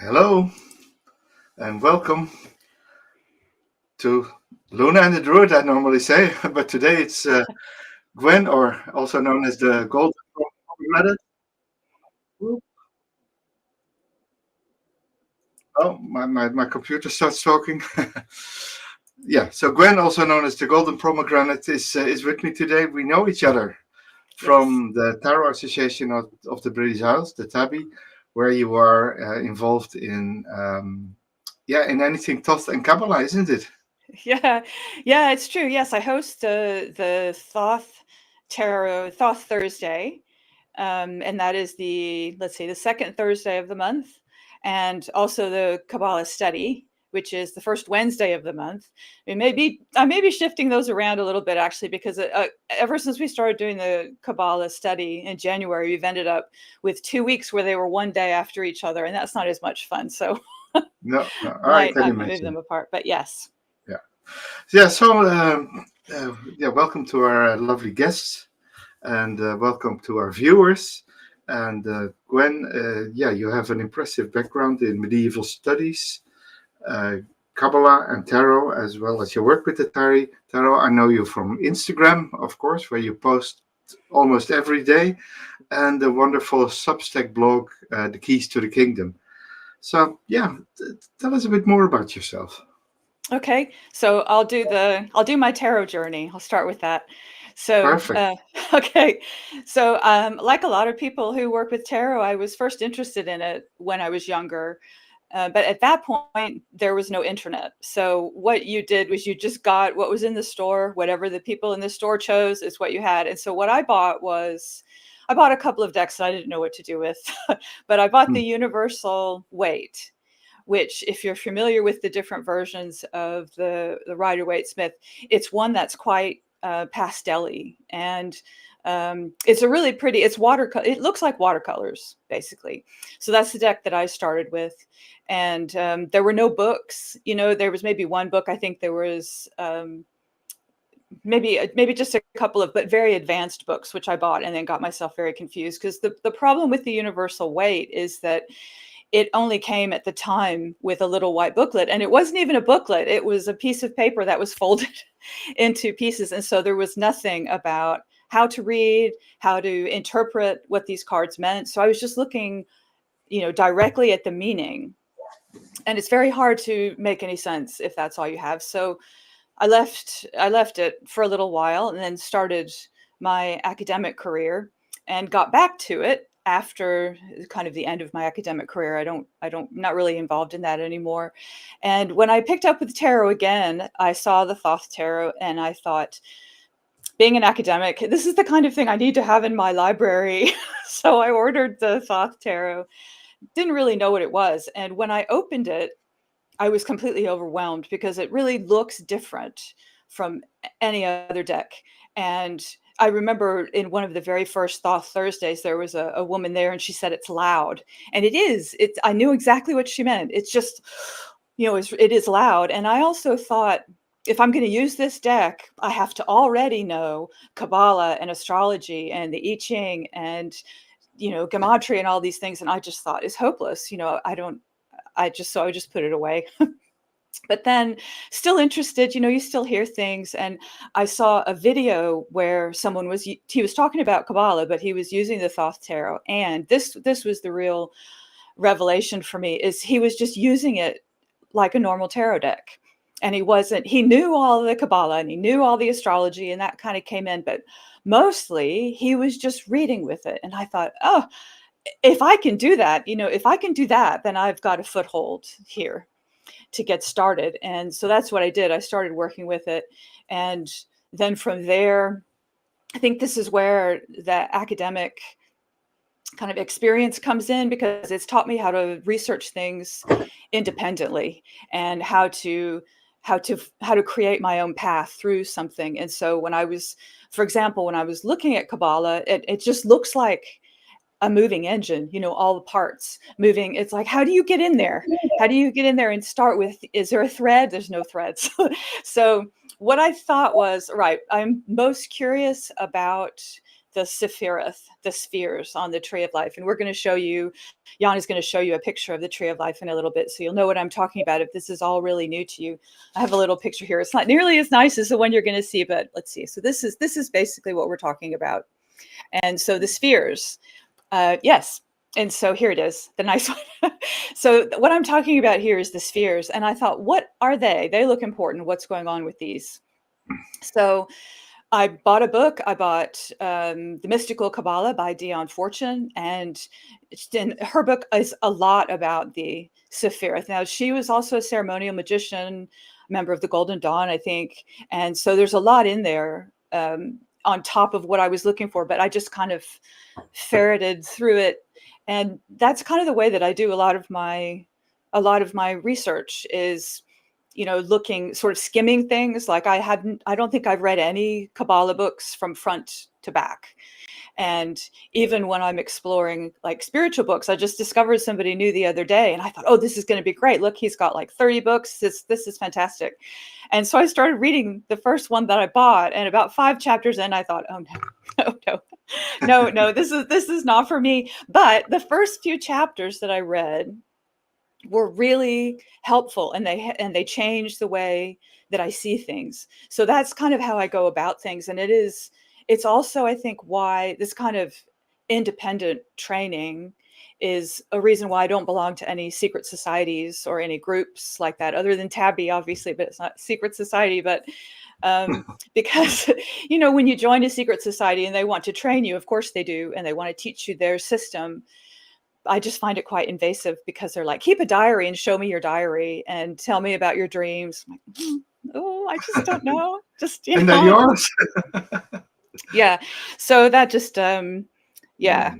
Hello and welcome to Luna and the Druid, I normally say, but today it's Gwen, or also known as the Golden Pomegranate. Oh, my computer starts talking. Yeah, so Gwen, also known as the Golden Pomegranate, is with me today. We know each other Yes. from the Tarot Association of the British Isles, the TABI, where you are involved in, in anything Thoth and Qabalah, isn't it? Yeah. Yeah, it's true. Yes, I host the Thoth Tarot Thoth Thursday. And that is let's see, the second Thursday of the month, and also the Kabbalah study, which is the first Wednesday of the month. I may be shifting those around a little bit actually, because ever since we started doing the Kabbalah study in January, we've ended up with 2 weeks where they were one day after each other, and that's not as much fun. So No, I might can move them imagine. apart. But yes. Yeah. Yeah, so welcome to our lovely guests, and welcome to our viewers. And Gwen, you have an impressive background in medieval studies, uh, Kabbalah and tarot, as well as your work with the tarot. I know you from Instagram, of course, where you post almost every day, and the wonderful Substack blog, The Keys to the Kingdom. So, tell us a bit more about yourself. Okay, so I'll do my tarot journey. I'll start with that. So, Perfect. okay, so like a lot of people who work with tarot, I was first interested in it when I was younger, but at that point there was no internet. So what you did was you just got what was in the store, whatever the people in the store chose is what you had. And so what I bought a couple of decks that I didn't know what to do with, but I bought Hmm. the Universal Weight, which, if you're familiar with the different versions of the Rider-Waite-Smith, it's one that's quite pastel-y, and it's a really pretty. It's watercolor. It looks like watercolors, basically. So that's the deck that I started with, and there were no books. You know, there was maybe one book. I think there was. Maybe just a couple of, but very advanced books, which I bought and then got myself very confused, because the problem with the Universal Weight is that it only came at the time with a little white booklet, and it wasn't even a booklet. It was a piece of paper that was folded into pieces. And so there was nothing about how to read, how to interpret what these cards meant. So I was just looking, directly at the meaning. And it's very hard to make any sense if that's all you have. So I left it for a little while and then started my academic career and got back to it after kind of the end of my academic career. Not really involved in that anymore. And when I picked up with tarot again, I saw the Thoth Tarot and I thought, being an academic, this is the kind of thing I need to have in my library. So I ordered the Thoth Tarot, didn't really know what it was. And when I opened it, I was completely overwhelmed because it really looks different from any other deck. And I remember in one of the very first Thoth Thursdays, there was a woman there and she said it's loud. And it is. I knew exactly what she meant. It's just, it is loud. And I also thought, if I'm going to use this deck, I have to already know Kabbalah and astrology and the I Ching and, gematria and all these things. And I just thought it's hopeless. I just put it away. But then, still interested, you still hear things. And I saw a video where he was talking about Kabbalah, but he was using the Thoth Tarot. And this was the real revelation for me, is he was just using it like a normal tarot deck. And he knew all the Kabbalah and he knew all the astrology, and that kind of came in, but mostly he was just reading with it. And I thought, oh, if I can do that, then I've got a foothold here to get started. And so that's what I did. I started working with it. And then from there, I think this is where the academic kind of experience comes in, because it's taught me how to research things independently and how to create my own path through something. And so for example, when I was looking at Kabbalah, it just looks like a moving engine, all the parts moving. It's like, how do you get in there? How do you get in there and start with, is there a thread? There's no threads. So what I thought was, right, I'm most curious about Sephiroth, the spheres on the Tree of Life. And we're going to show you, Jan is going to show you a picture of the Tree of Life in a little bit, so you'll know what I'm talking about if this is all really new to you. I have a little picture here. It's not nearly as nice as the one you're going to see, but let's see. So this is basically what we're talking about. And so the spheres, yes. And so here it is, the nice one. So what I'm talking about here is the spheres. And I thought, what are they? They look important. What's going on with these? So I bought a book. I bought The Mystical Qabalah by Dion Fortune. And her book is a lot about the Sephiroth. Now, she was also a ceremonial magician, member of the Golden Dawn, I think. And so there's a lot in there on top of what I was looking for. But I just kind of ferreted through it. And that's kind of the way that I do a lot of my research is, looking, sort of skimming things. Like I don't think I've read any Qabalah books from front to back. And even when I'm exploring like spiritual books, I just discovered somebody new the other day and I thought, oh, this is going to be great. Look, he's got like 30 books. This is fantastic. And so I started reading the first one that I bought, and about 5 chapters in, I thought, oh no, this is not for me. But the first few chapters that I read were really helpful, and they changed the way that I see things. So that's kind of how I go about things. And it's also, I think, why this kind of independent training is a reason why I don't belong to any secret societies or any groups like that, other than Tabby, obviously, but it's not secret society. But because, when you join a secret society and they want to train you, of course they do, and they want to teach you their system, I just find it quite invasive because they're like, keep a diary and show me your diary and tell me about your dreams. I'm like, oh, I just don't know. Just, And they're yours. Yeah. So that just, yeah.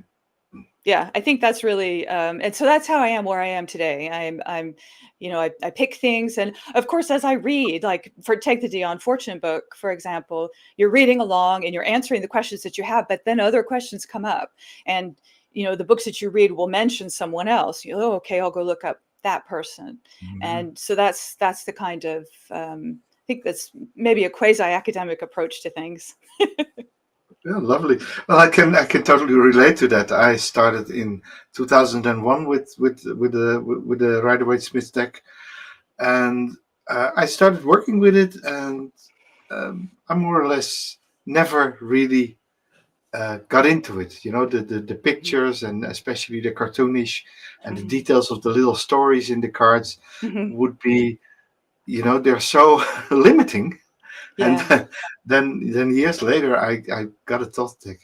I think that's really, and so that's how I am where I am today. I'm, I pick things, and of course, as I read, like take the Dion Fortune book, for example, you're reading along and you're answering the questions that you have, but then other questions come up, and the books that you read will mention someone else. Oh, okay, I'll go look up that person. Mm-hmm. And so that's the kind of, I think that's maybe a quasi-academic approach to things. Yeah, lovely. Well, I can totally relate to that. I started in 2001 with the Rider-Waite-Smith deck, and I started working with it, and I more or less never really got into it. The pictures, and especially the cartoonish and the details of the little stories in the cards would be, they're so limiting. Yeah. And then years later, I got a Thoth deck,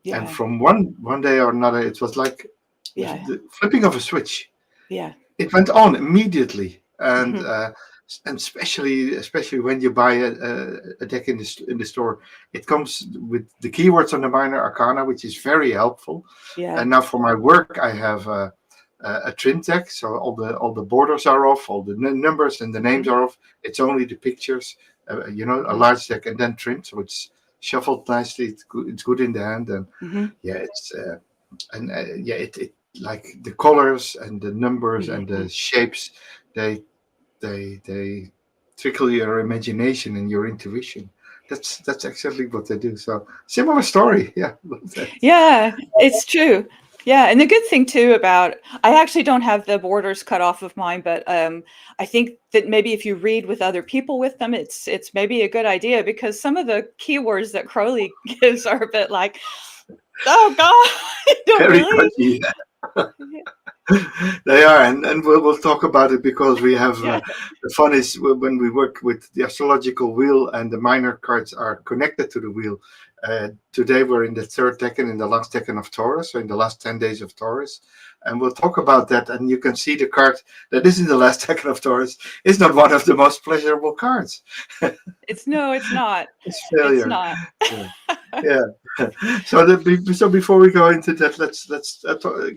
and from one day or another, it was like the flipping of a switch. Yeah, it went on immediately, and and especially when you buy a deck in the store, it comes with the keywords on the minor arcana, which is very helpful. Yeah. And now for my work, I have a trim deck, so all the borders are off, all the numbers and the names are off. It's only the pictures. A large deck and then trimmed, so it's shuffled nicely. It's good in the hand, and it's it like the colors and the numbers and the shapes, they trickle your imagination and your intuition. That's exactly what they do. So similar story, yeah. Yeah, it's true. Yeah, and the good thing too about, I actually don't have the borders cut off of mine, but I think that maybe if you read with other people with them, it's maybe a good idea, because some of the keywords that Crowley gives are a bit like, oh God, very really? They are, and we'll talk about it, because we have the fun is when we work with the astrological wheel and the minor cards are connected to the wheel. Today we're in the 3rd decan, in the last decan of Taurus, so in the last 10 days of Taurus, and we'll talk about that. And you can see the card that is in the last decan of Taurus is not one of the most pleasurable cards. It's not. It's failure. It's not. Yeah. So before we go into that, let's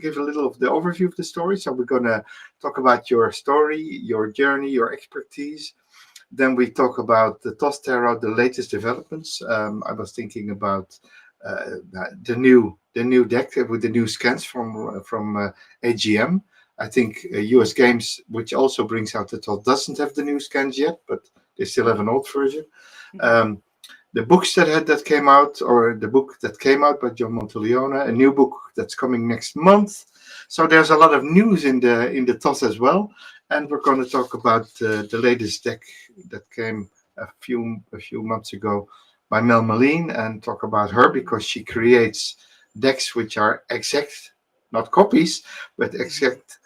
give a little of the overview of the story. So we're gonna talk about your story, your journey, your expertise. Then we talk about the Thoth Tarot, the latest developments. I was thinking about the new deck with the new scans from AGM. I think US Games, which also brings out the Thoth, doesn't have the new scans yet, but they still have an old version. the books that came out, or the book that came out by John Monteleone, a new book that's coming next month. So there's a lot of news in the Thoth as well, and we're going to talk about the latest deck that came a few months ago by Meleen, and talk about her, because she creates decks which are exact, not copies, but exact,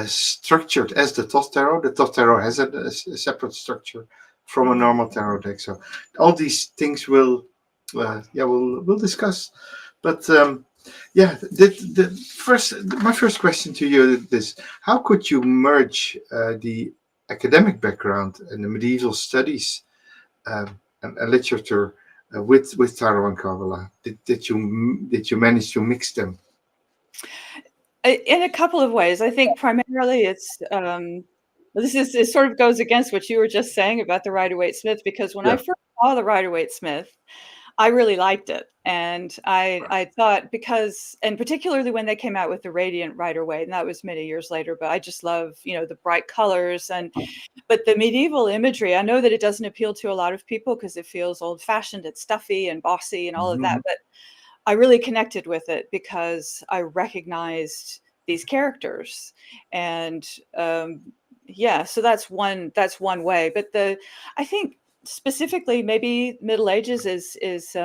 structured as the Thoth Tarot. The Thoth Tarot has a separate structure from a normal tarot deck. So all these things we'll discuss. But my first question to you is, how could you merge the academic background and the medieval studies and literature with Tarot and Qabalah? Did you manage to mix them? In a couple of ways. I think primarily it's it sort of goes against what you were just saying about the Rider-Waite-Smith, because when I first saw the Rider-Waite-Smith, I really liked it. And I thought, because, and particularly when they came out with the Radiant Rider-Waite, and that was many years later, but I just love, the bright colors. But the medieval imagery, I know that it doesn't appeal to a lot of people because it feels old fashioned, it's stuffy and bossy and all of that. But I really connected with it because I recognized these characters. And so that's one way. But I think specifically maybe Middle Ages is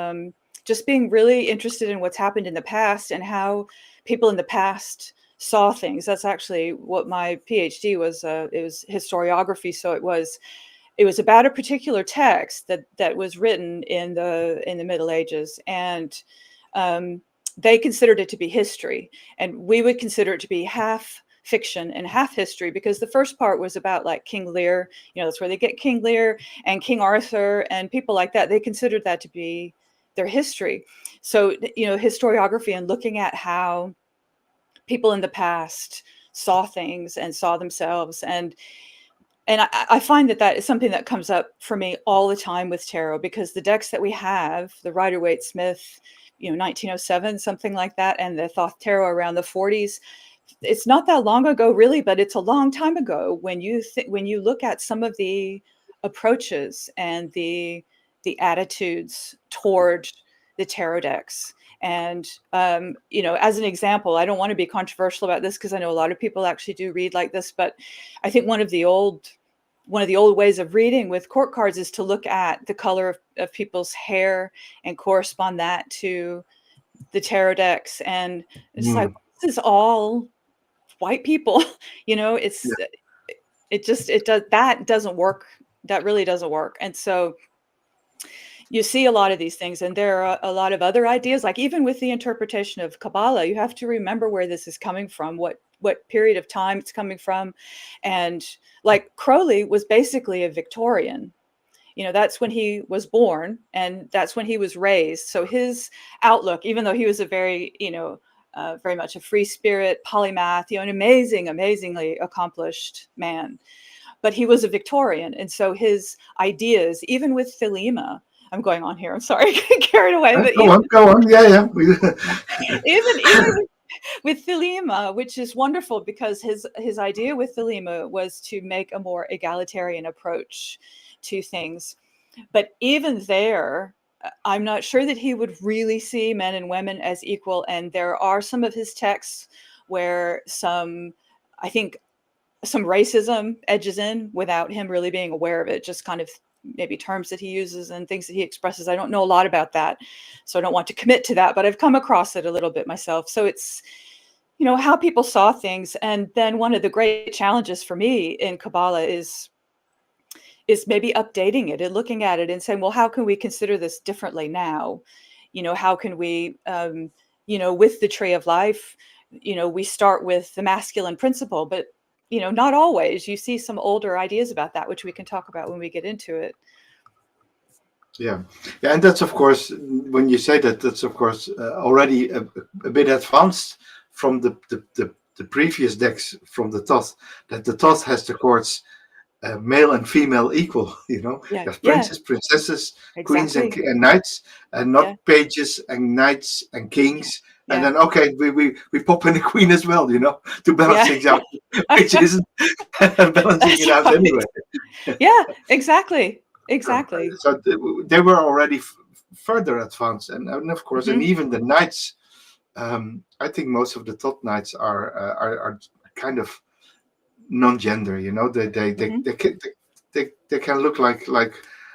just being really interested in what's happened in the past and how people in the past saw things. That's actually what my PhD was. It was historiography. So it was about a particular text that was written in the Middle Ages, and they considered it to be history, and we would consider it to be half fiction and half history, because the first part was about like King Lear, that's where they get King Lear and King Arthur and people like that. They considered that to be their history. So, historiography and looking at how people in the past saw things and saw themselves. And I find that is something that comes up for me all the time with tarot, because the decks that we have, the Rider-Waite-Smith, 1907, something like that, and the Thoth Tarot around the 40s, it's not that long ago, really, but it's a long time ago when you look at some of the approaches and the attitudes toward the tarot decks. And as an example, I don't want to be controversial about this because I know a lot of people actually do read like this, but I think one of the old ways of reading with court cards is to look at the color of people's hair and correspond that to the tarot decks. And it's like, this is all white people, that doesn't work. That really doesn't work. And so you see a lot of these things, and there are a lot of other ideas, like even with the interpretation of Qabalah, you have to remember where this is coming from, what period of time it's coming from. And like Crowley was basically a Victorian, that's when he was born and that's when he was raised. So his outlook, even though he was a very, very much a free spirit, polymath, an amazingly accomplished man, but he was a Victorian. And so his ideas, even with Thelema, I'm going on here, I'm sorry, carried away. But go on. Yeah. even with Thelema, which is wonderful, because his idea with Thelema was to make a more egalitarian approach to things. But even there, I'm not sure that he would really see men and women as equal. And there are some of his texts where I think some racism edges in without him really being aware of it, just kind of maybe terms that he uses and things that he expresses. I don't know a lot about that, so I don't want to commit to that, but I've come across it a little bit myself. So it's, how people saw things. And then one of the great challenges for me in Qabalah is maybe updating it and looking at it and saying, well, how can we consider this differently now? How can we, with the Tree of Life, we start with the masculine principle, but not always. You see some older ideas about that, which we can talk about when we get into it. Yeah, and that's, of course, when you say that, that's of course already a bit advanced from the previous decks from the Thoth. That the Thoth has the chords male and female equal. There's princes, princesses, exactly. Queens and knights, and not pages and knights and kings. Yeah. And then we pop in a queen as well, to balance things out, which isn't balancing it out anyway. Yeah, exactly. So they were already further advanced, and of course, and Mhm. even the knights. I think most of the Thoth knights are kind of non-gender. You know, Mhm. they can look like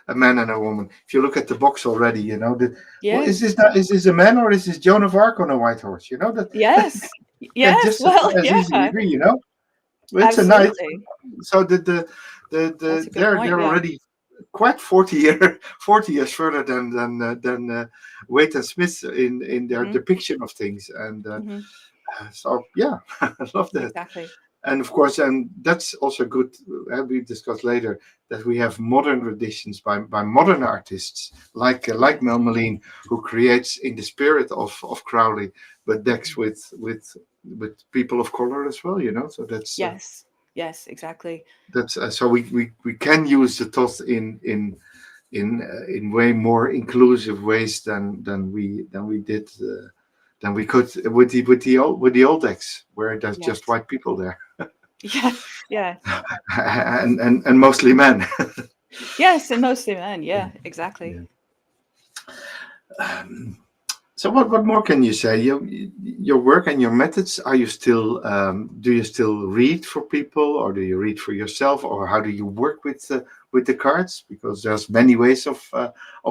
a man and a woman. If you look at the box already, you know, well, Yeah. is this a man or is this Joan of Arc on a white horse? You know, that Yes. can Yes. just Well, as easily yeah. be. You know, it's a knight. Absolutely. So That's a good point. they're Yeah. already quite 40 years further than Waite and Smith in their Mhm. depiction of things, and Mhm. so yeah, I love that. Exactly. And of course, and that's also good. We discuss later that we have modern editions by modern artists like Yes. Meleen, who creates in the spirit of Crowley, but decks Mhm. with people of color as well. You know, so Yes. Yes. Exactly. that's so we can use the Thoth in way more inclusive ways than we did than we could with the old decks where there's just Yes. white people there Yeah. Yeah. and mostly men. Yes, and mostly men. Yeah. Exactly. Yeah. So what more can you say? Your work and your methods. Are you still do you still read for people, or do you read for yourself, or how do you work with the cards? Because there's many ways of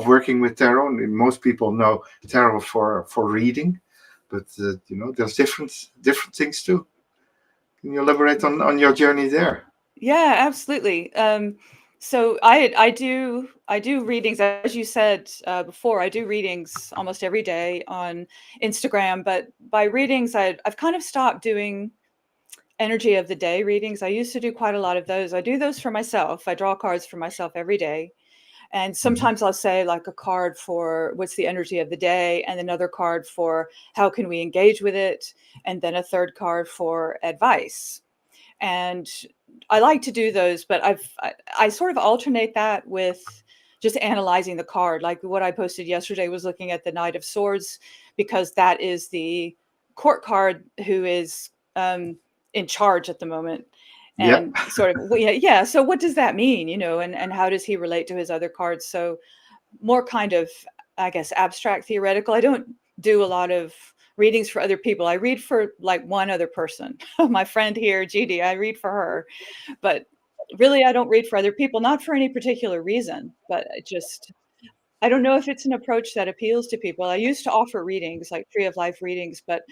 working with tarot. And most people know tarot for reading, but there's different things too. Can you elaborate on your journey there? Yeah, absolutely. So I do readings, as you said before. I do readings almost every day on Instagram, but by readings, I've kind of stopped doing energy of the day readings. I used to do quite a lot of those. I do those for myself. I draw cards for myself every day. And Mhm. sometimes I'll say like a card for what's the energy of the day, and another card for how can we engage with it, and then a third card for advice. And I like to do those, but I sort of alternate that with just analyzing the card. Like what I posted yesterday was looking at the Knight of Swords, because that is the court card who is in charge at the moment. Yeah. And sort of, well, yeah, yeah. So what does that mean, and how does he relate to his other cards? So more kind of, I guess, abstract theoretical. I don't do a lot of readings for other people. I read for like one other person. My friend here, GD, I read for her. But really, I don't read for other people, not for any particular reason, but I don't know if it's an approach that appeals to people. I used to offer readings, like Tree of Life readings, but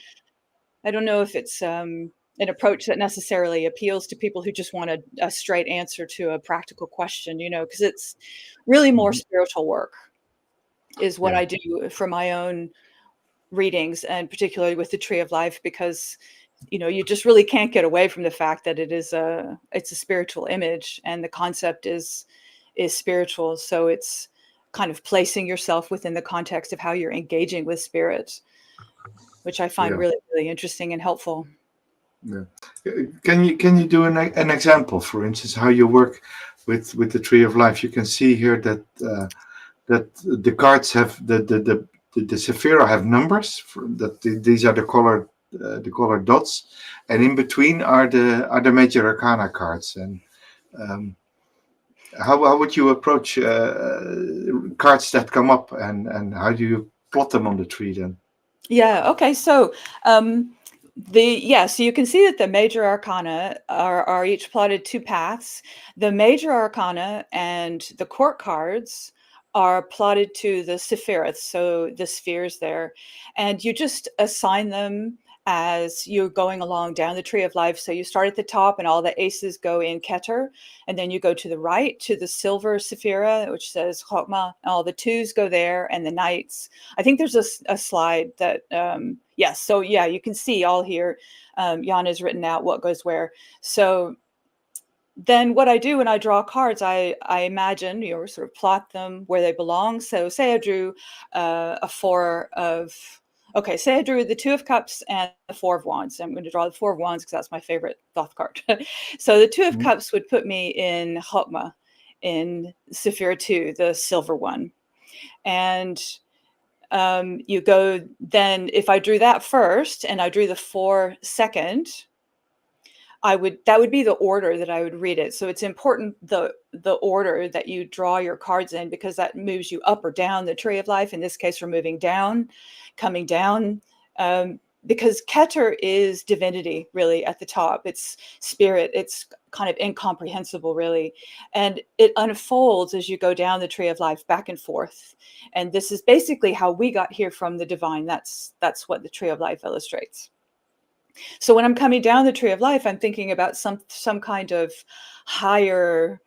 I don't know if it's an approach that necessarily appeals to people who just want a straight answer to a practical question, because it's really more Mhm. spiritual work is what Yeah. I do for my own readings, and particularly with the Tree of Life, because you just really can't get away from the fact that it's a spiritual image, and the concept is spiritual. So it's kind of placing yourself within the context of how you're engaging with spirit, which I find Yeah. really, really interesting and helpful. Yeah. Can you do an example, for instance, how you work with the Tree of Life? You can see here that the cards have the Sephira have numbers these are the colored dots, and in between are the major arcana cards. And um, how would you approach cards that come up, and how do you plot them on the tree then? Yeah. Okay. So, so you can see that the major arcana are each plotted two paths. The major arcana and the court cards are plotted to the sephiriths, so the spheres there, and you just assign them as you're going along down the Tree of Life. So you start at the top, and all the aces go in Keter, and then you go to the right to the silver sephira, which says Chokmah, and all the twos go there, and the knights. I think there's a slide that, yes. So yeah, you can see all here. Jan has written out what goes where. So then what I do when I draw cards, I imagine, sort of plot them where they belong. So say I drew a four of, okay, say I drew the Two of Cups and the Four of Wands. I'm going to draw the Four of Wands because that's my favorite Thoth card. So the Two of Mhm. Cups would put me in Chokmah, in Sephira 2, the silver one. And you go, then if I drew that first and I drew the four second, that would be the order that I would read it. So it's important the order that you draw your cards in, because that moves you up or down the tree of life. In this case, we're moving down, coming down, because Keter is divinity, really, at the top. It's spirit. It's kind of incomprehensible, really. And it unfolds as you go down the tree of life, back and forth. And this is basically how we got here from the divine. That's what the tree of life illustrates. So when I'm coming down the tree of life, I'm thinking about some kind of higher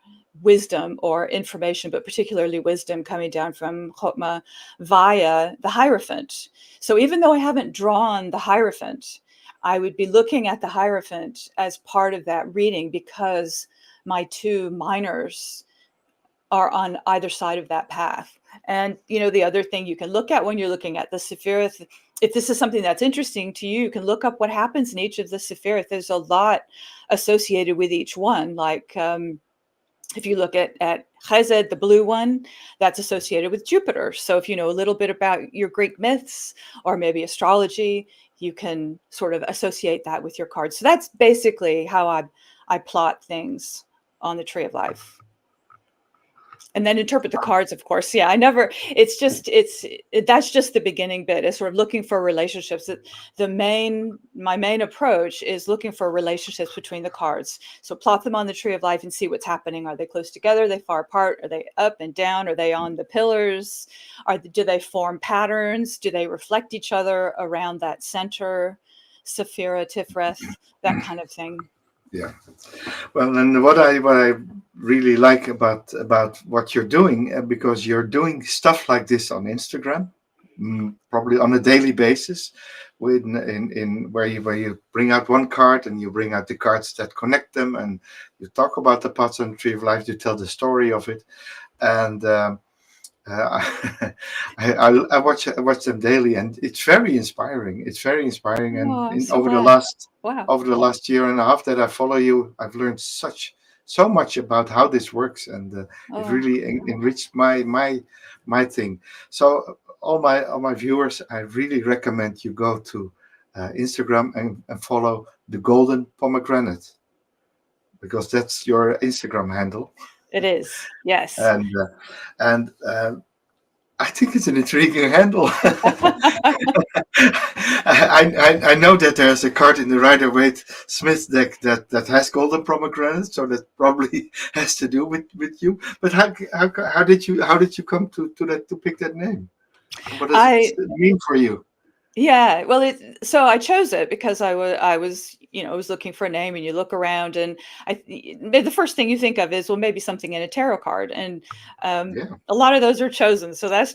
wisdom or information, but particularly wisdom coming down from Chokmah via the Hierophant. So even though I haven't drawn the Hierophant, I would be looking at the Hierophant as part of that reading, because my two minors are on either side of that path. And, the other thing you can look at when you're looking at the Sephiroth, if this is something that's interesting to you, you can look up what happens in each of the Sephiroth. There's a lot associated with each one. Like if you look at Chesed, the blue one, that's associated with Jupiter. So if you know a little bit about your Greek myths or maybe astrology, you can sort of associate that with your cards. So that's basically how I plot things on the Tree of Life. And then interpret the cards, of course. Yeah, that's just the beginning bit, is sort of looking for relationships. My main approach is looking for relationships between the cards. So plot them on the Tree of Life and see what's happening. Are they close together? Are they far apart? Are they up and down? Are they on the pillars? Do they form patterns? Do they reflect each other around that center, Sephira, Tifreth, that kind of thing? Yeah. Well, and what I really like about what you're doing, because you're doing stuff like this on Instagram, probably on a daily basis, with in where you bring out one card and you bring out the cards that connect them, and you talk about the pots on the Tree of Life. You tell the story of it, and I watch them daily, and it's very inspiring. It's very inspiring, and Oh, I'm so over the glad. last Wow. year and a half that I follow you, I've learned so much about how this works, and it really enriched my thing. So all my viewers, I really recommend you go to Instagram and follow the Golden Pomegranate, because that's your Instagram handle. It is, yes. And I think it's an intriguing handle. I know that there's a card in the Rider-Waite Smith deck that has Golden Pomegranate, so that probably has to do with you. But how did you come to that, to pick that name? What does it mean for you? Yeah, well, so I chose it because I was looking for a name, and you look around, and the first thing you think of is, well, maybe something in a tarot card, and a lot of those are chosen, so that's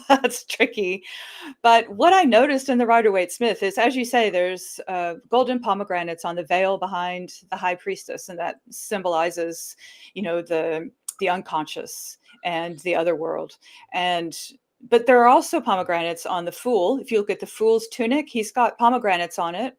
that's tricky. But what I noticed in the Rider-Waite Smith is, as you say, there's golden pomegranates on the veil behind the High Priestess, and that symbolizes, the unconscious and the other world, but there are also pomegranates on the Fool. If you look at the Fool's tunic, he's got pomegranates on it.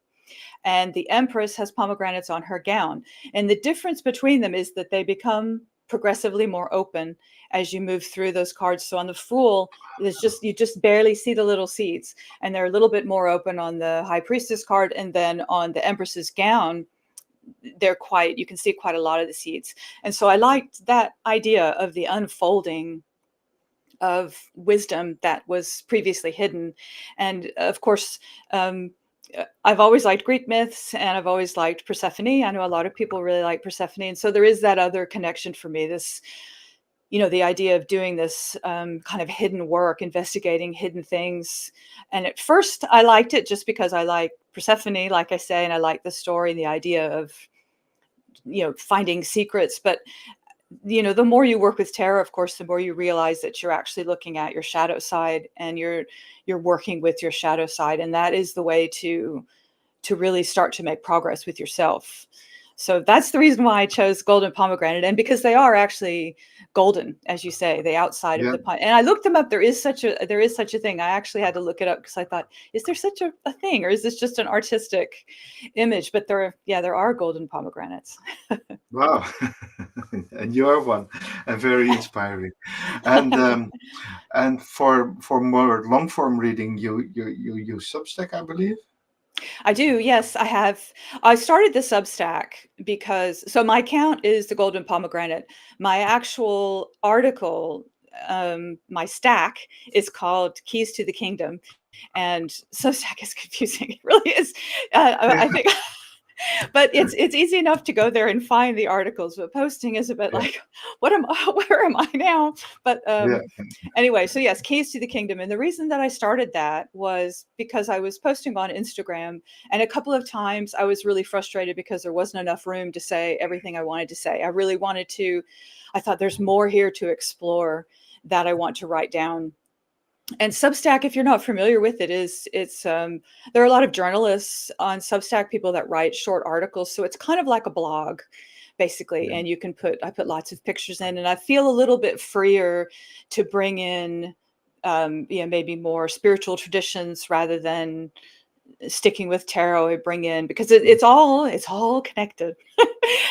And the Empress has pomegranates on her gown. And the difference between them is that they become progressively more open as you move through those cards. So on the Fool, you just barely see the little seeds. And they're a little bit more open on the High Priestess card. And then on the Empress's gown, you can see quite a lot of the seeds. And so I liked that idea of the unfolding of wisdom that was previously hidden. And of course, I've always liked Greek myths, and I've always liked Persephone. I know a lot of people really like Persephone. And so there is that other connection for me, this, the idea of doing this kind of hidden work, investigating hidden things. And at first I liked it just because I like Persephone, like I say, and I like the story and the idea of, finding secrets. But the more you work with tarot, of course, the more you realize that you're actually looking at your shadow side, and you're working with your shadow side. And that is the way to really start to make progress with yourself. So that's the reason why I chose Golden Pomegranate, and because they are actually golden, as you say, the outside of the pine. And I looked them up. There is such a thing. I actually had to look it up because I thought, is there such a thing, or is this just an artistic image? But there are golden pomegranates. Wow. And you are one, and very inspiring. And for more long form reading, you use Substack, I believe. I do. Yes, I have. I started the Substack because so my account is the Golden Pomegranate. My actual article, my stack is called Keys to the Kingdom, and Substack is confusing. It really is. I think but it's easy enough to go there and find the articles, but posting is a bit Yeah, like, what am I, where am I now? But yeah, anyway, so yes, Keys to the Kingdom. And the reason that I started that was because I was posting on Instagram, and a couple of times I was really frustrated because there wasn't enough room to say everything I wanted to say. I really wanted to, I thought there's more here to explore that I want to write down. And Substack, if you're not familiar with it, it's there are a lot of journalists on Substack, people that write short articles, so it's kind of like a blog basically. yeah. And you can I put lots of pictures in, and I feel a little bit freer to bring in maybe more spiritual traditions rather than sticking with tarot. I bring in, because it's all connected.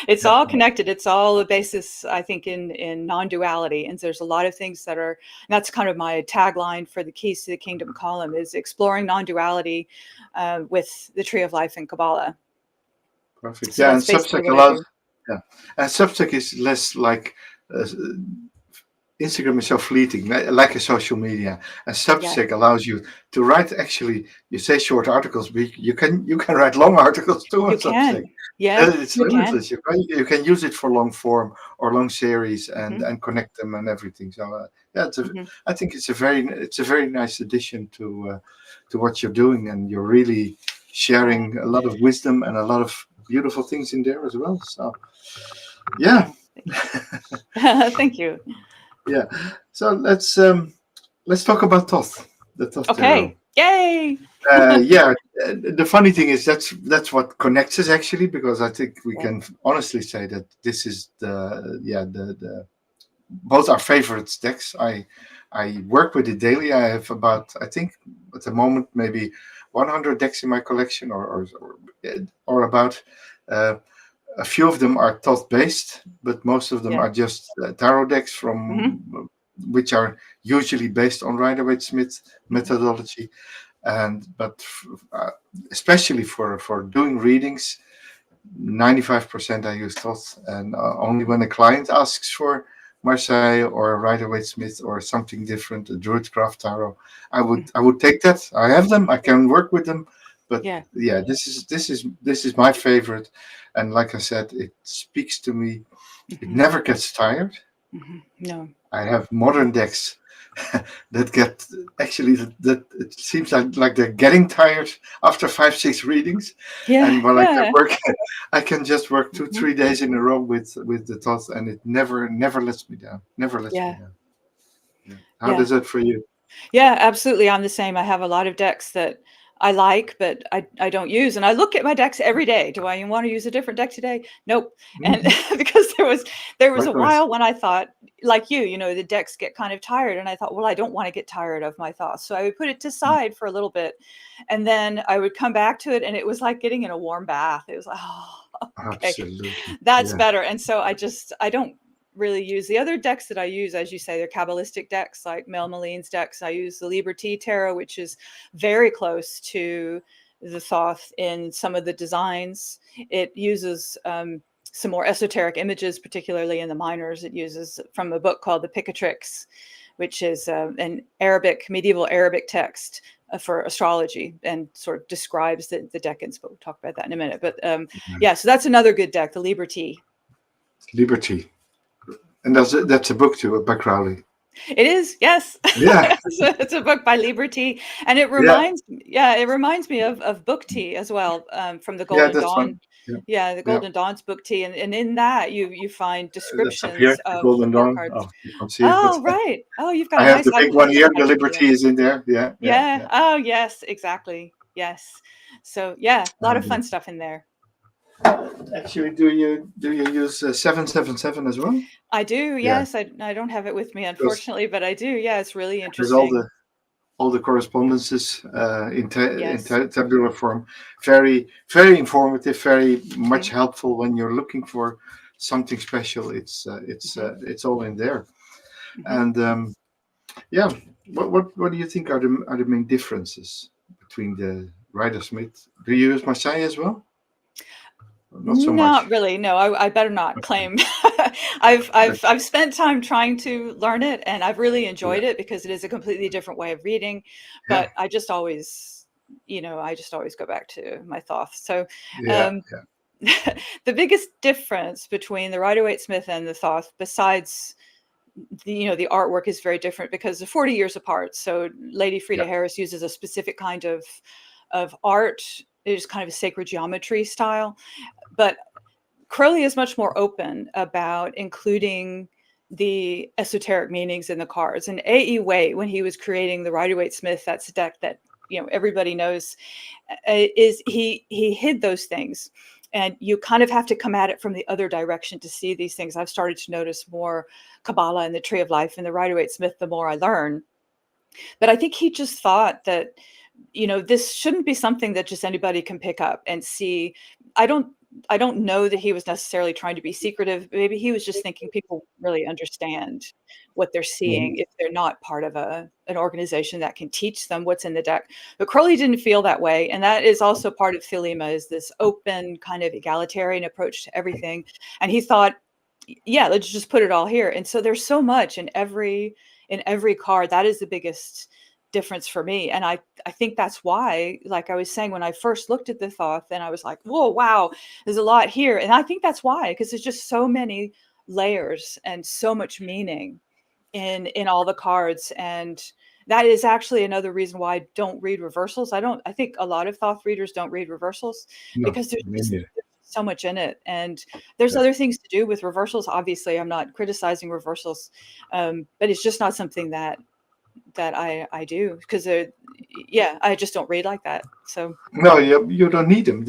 It's all Definitely. connected. It's all a basis, I think, in non-duality. And there's a lot of things that are, that's kind of my tagline for the Keys to the Kingdom column, is exploring non-duality with the Tree of Life and Kabbalah. Perfect. So Yeah, and that's basically Substack what I allows. do. Yeah, and Substack is less like uh, Instagram is so fleeting, like a social media. And Yeah, Substack allows you to write. Actually, you say short articles, but you can write long articles too on you Substack. can. Yeah, It's you can. limitless. You can use it for long form or long series and Hmm. and connect them and everything. So yeah, Hmm. I think it's a very nice addition to what you're doing, and you're really Yeah, sharing a lot of wisdom and a lot of beautiful things in there as well. So yeah, yeah. Thank you. Thank you. yeah. So let's talk about Thoth, the Thoth Tarot. Okay. Yay. Yeah, the funny thing is that's what connects us actually, because I think we Yeah. can honestly say that this is the both our favorite decks. I work with it daily. I have about, I think at the moment, maybe 100 decks in my collection, or about. Uh, a few of them are Thoth based, but most of them Yeah. are just tarot decks Hmm. from which are usually based on Rider-Waite-Smith Hmm. methodology. And but especially for doing readings, 95% I use Thoth, and only when a client asks for Marseille or Rider-Waite-Smith or something different, a Druidcraft tarot, I would take that. I have them. I can work with them, but Yeah. yeah, this is my favorite, and like I said, it speaks to me. It Hmm. never gets tired. Hmm. No. I have modern decks that get actually that it seems like they're getting tired after 5 6 readings, Yeah. and while I can Yeah. work, I can just work two Hmm. 3 days in a row with the thoughts, and it never lets me down. Never lets me Yeah. down. Yeah. How Yeah. does that for you? Yeah, absolutely. I'm the same. I have a lot of decks that I like, but I don't use. And I look at my decks every day. Do I want to use a different deck today? Nope. And Mhm. because there was a Likewise. while when I thought, like the decks get kind of tired. And I thought, well, I don't want to get tired of my thoughts. So I would put it to side for a little bit. And then I would come back to it. And it was like getting in a warm bath. It was like, oh, okay, Absolutely. that's Yeah. better. And so I don't really use the other decks that I use, as you say, they're Kabbalistic decks like Meleen's decks. I use the Liberty Tarot, which is very close to the Thoth in some of the designs. It uses some more esoteric images, particularly in the minors. It uses from a book called the Picatrix, which is an medieval Arabic text for astrology, and sort of describes the decans, but we'll talk about that in a minute. But yeah, so that's another good deck, the Liberty. Liberty, and that's a book too by Crowley. It is, yes. Yeah. It's a book by Liberty, and Yeah. it reminds me of Book Tea as well, from the Yeah. Golden That's Dawn. fun. Yeah. Yeah, the Yeah. Golden Dawn's Book Tea, and in that you find That's up here. descriptions The of Golden tarot Dawn. cards. Oh, you can't see it, but Oh, right. Oh, you've got I a have nice. the I big wish I one wish here. I The had a video. Liberty is in there. Yeah. Yeah. Yeah. Yeah. Oh, yes, exactly. Yes. So yeah, a lot of And fun stuff in there. actually, do you use 777 as well? I do. Yeah, Yes, I don't have it with me, because unfortunately, but I do. Yeah, it's really there's all interesting. the correspondences in Yes. tabular form. Very very informative. Very much Yeah. helpful when you're looking for something special. Hmm. It's all in there. Hmm. And yeah, what do you think are the main differences between Rider-Smith. Do you use Marseille as well? Not so Not much. really. No, I better not Okay. claim. I've Uh, I've I've spent time trying to learn it, and I've really yeah. enjoyed it because it is a completely different way of reading. Yeah. But I just always, I just always go back to my Thoth. So, Yeah. um, Yeah. the biggest difference between the Rider-Waite-Smith and the Thoth, besides the artwork, is very different because they're 40 years apart. So Lady Frida Yeah. Harris uses a specific kind of art. It is kind of a sacred geometry style, but Crowley is much more open about including the esoteric meanings in the cards. And A.E. Waite, when he was creating the Rider-Waite-Smith, that's a deck that everybody knows, is he hid those things. And you kind of have to come at it from the other direction to see these things. I've started to notice more Qabalah and the Tree of Life and the Rider-Waite-Smith the more I learn. But I think he just thought that, this shouldn't be something that just anybody can pick up and see. I don't I don't know that he was necessarily trying to be secretive. Maybe he was just thinking people won't really understand what they're Mhm. seeing if they're not part of an organization that can teach them what's in the deck. But Crowley didn't feel that way, and that is also part of Thelema, is this open kind of egalitarian approach to everything. And he thought, yeah, let's just put it all here. And so there's so much in every card. That is the biggest difference for me. And I think that's why, like I was saying, when I first looked at the Thoth, and I was like, whoa, wow, there's a lot here. And I think that's why, because there's just so many layers and so much meaning in all the cards. And that is actually another reason why I don't read reversals. I think a lot of Thoth readers don't read reversals No, because there's me just neither. so much in it. And there's Yeah. other things to do with reversals. Obviously, I'm not criticizing reversals, but it's just not something that I do, because yeah, I just don't read like that. So No, you don't need them.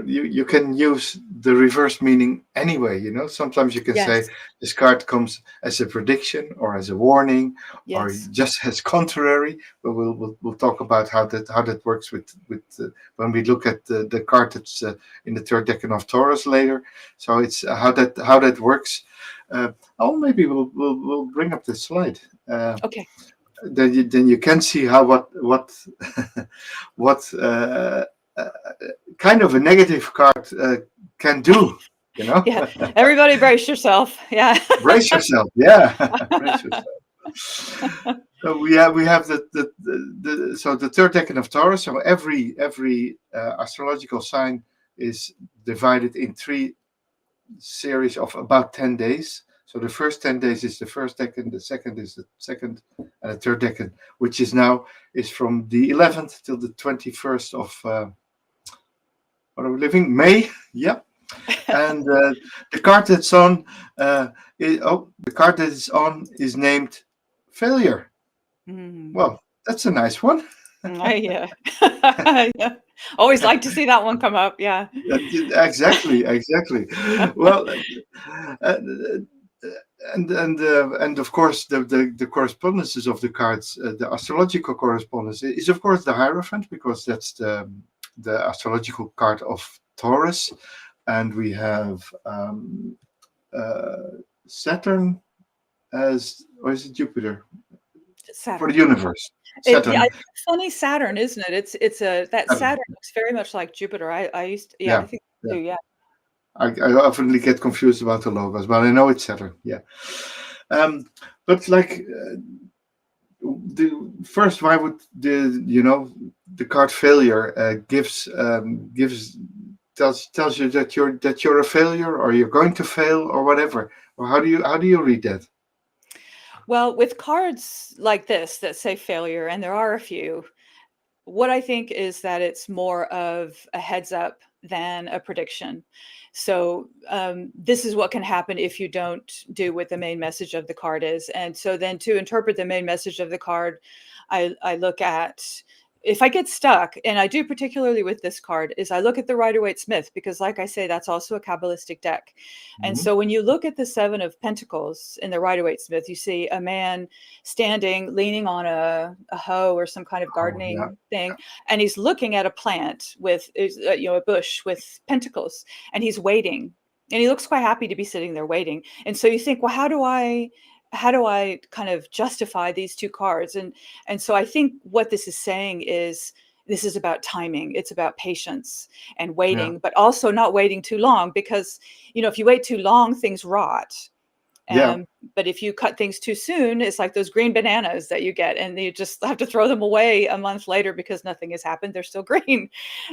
You can use the reverse meaning anyway. Sometimes you can say yes, this card comes as a prediction or as a warning or yes, just as contrary. But we'll talk about how that works with when we look at the card that's in the third decan of Taurus later. So it's how that works. Uh, maybe we'll bring up the slide. okay, Then you can see how what what uh, kind of a negative card can do. You know, yeah. Everybody, brace yourself. Yeah. brace yourself. Yeah, brace yourself. So we have the third decan of Taurus. So every astrological sign is divided in three series of about 10 days. So the first 10 days is the first decan, the second is the second, and the third decan, which is from the 11th till the 21st of what are we living? May. Yeah. And the card that's on, the card that is on is named Failure. Mm. Well, that's a nice one. Yeah. Yeah. Always like to see that one come up. Yeah. Exactly. Well, uh, and of course the correspondences of the cards, the astrological correspondence is of course the Hierophant, because that's the astrological card of Taurus, and we have uh, Saturn as, or is it Jupiter for the Saturn. universe? Yeah, Saturn, it's funny Saturn, isn't it? It's a that Saturn. Saturn looks very much like Jupiter. I used to, yeah, I Yeah, think yeah. so, yeah. I often get confused about the logos, but I know it's Saturn. Yeah, but like the first, why would the card Failure gives tells you that you're a failure, or you're going to fail, or whatever? Or how do you read that? Well, with cards like this that say failure, and there are a few, what I think is that it's more of a heads up than a prediction. So this is what can happen if you don't do what the main message of the card is. And so then, to interpret the main message of the card, I look at, if I get stuck, and I do particularly with this card, is I look at the Rider-Waite-Smith, because like I say, that's also a Kabbalistic deck. And Mhm. so when you look at the Seven of Pentacles in the Rider-Waite-Smith, you see a man standing leaning on a hoe or some kind of Oh yeah, gardening thing, and he's looking at a plant with a bush with pentacles, and he's waiting, and he looks quite happy to be sitting there waiting. And so you think, well, how do I kind of justify these two cards? And so I think what this is saying is, this is about timing. It's about patience and Yeah. waiting, but also not waiting too long, because, if you wait too long, things rot. Yeah. But if you cut things too soon, it's like those green bananas that you get, and you just have to throw them away a month later because nothing has happened. They're still green.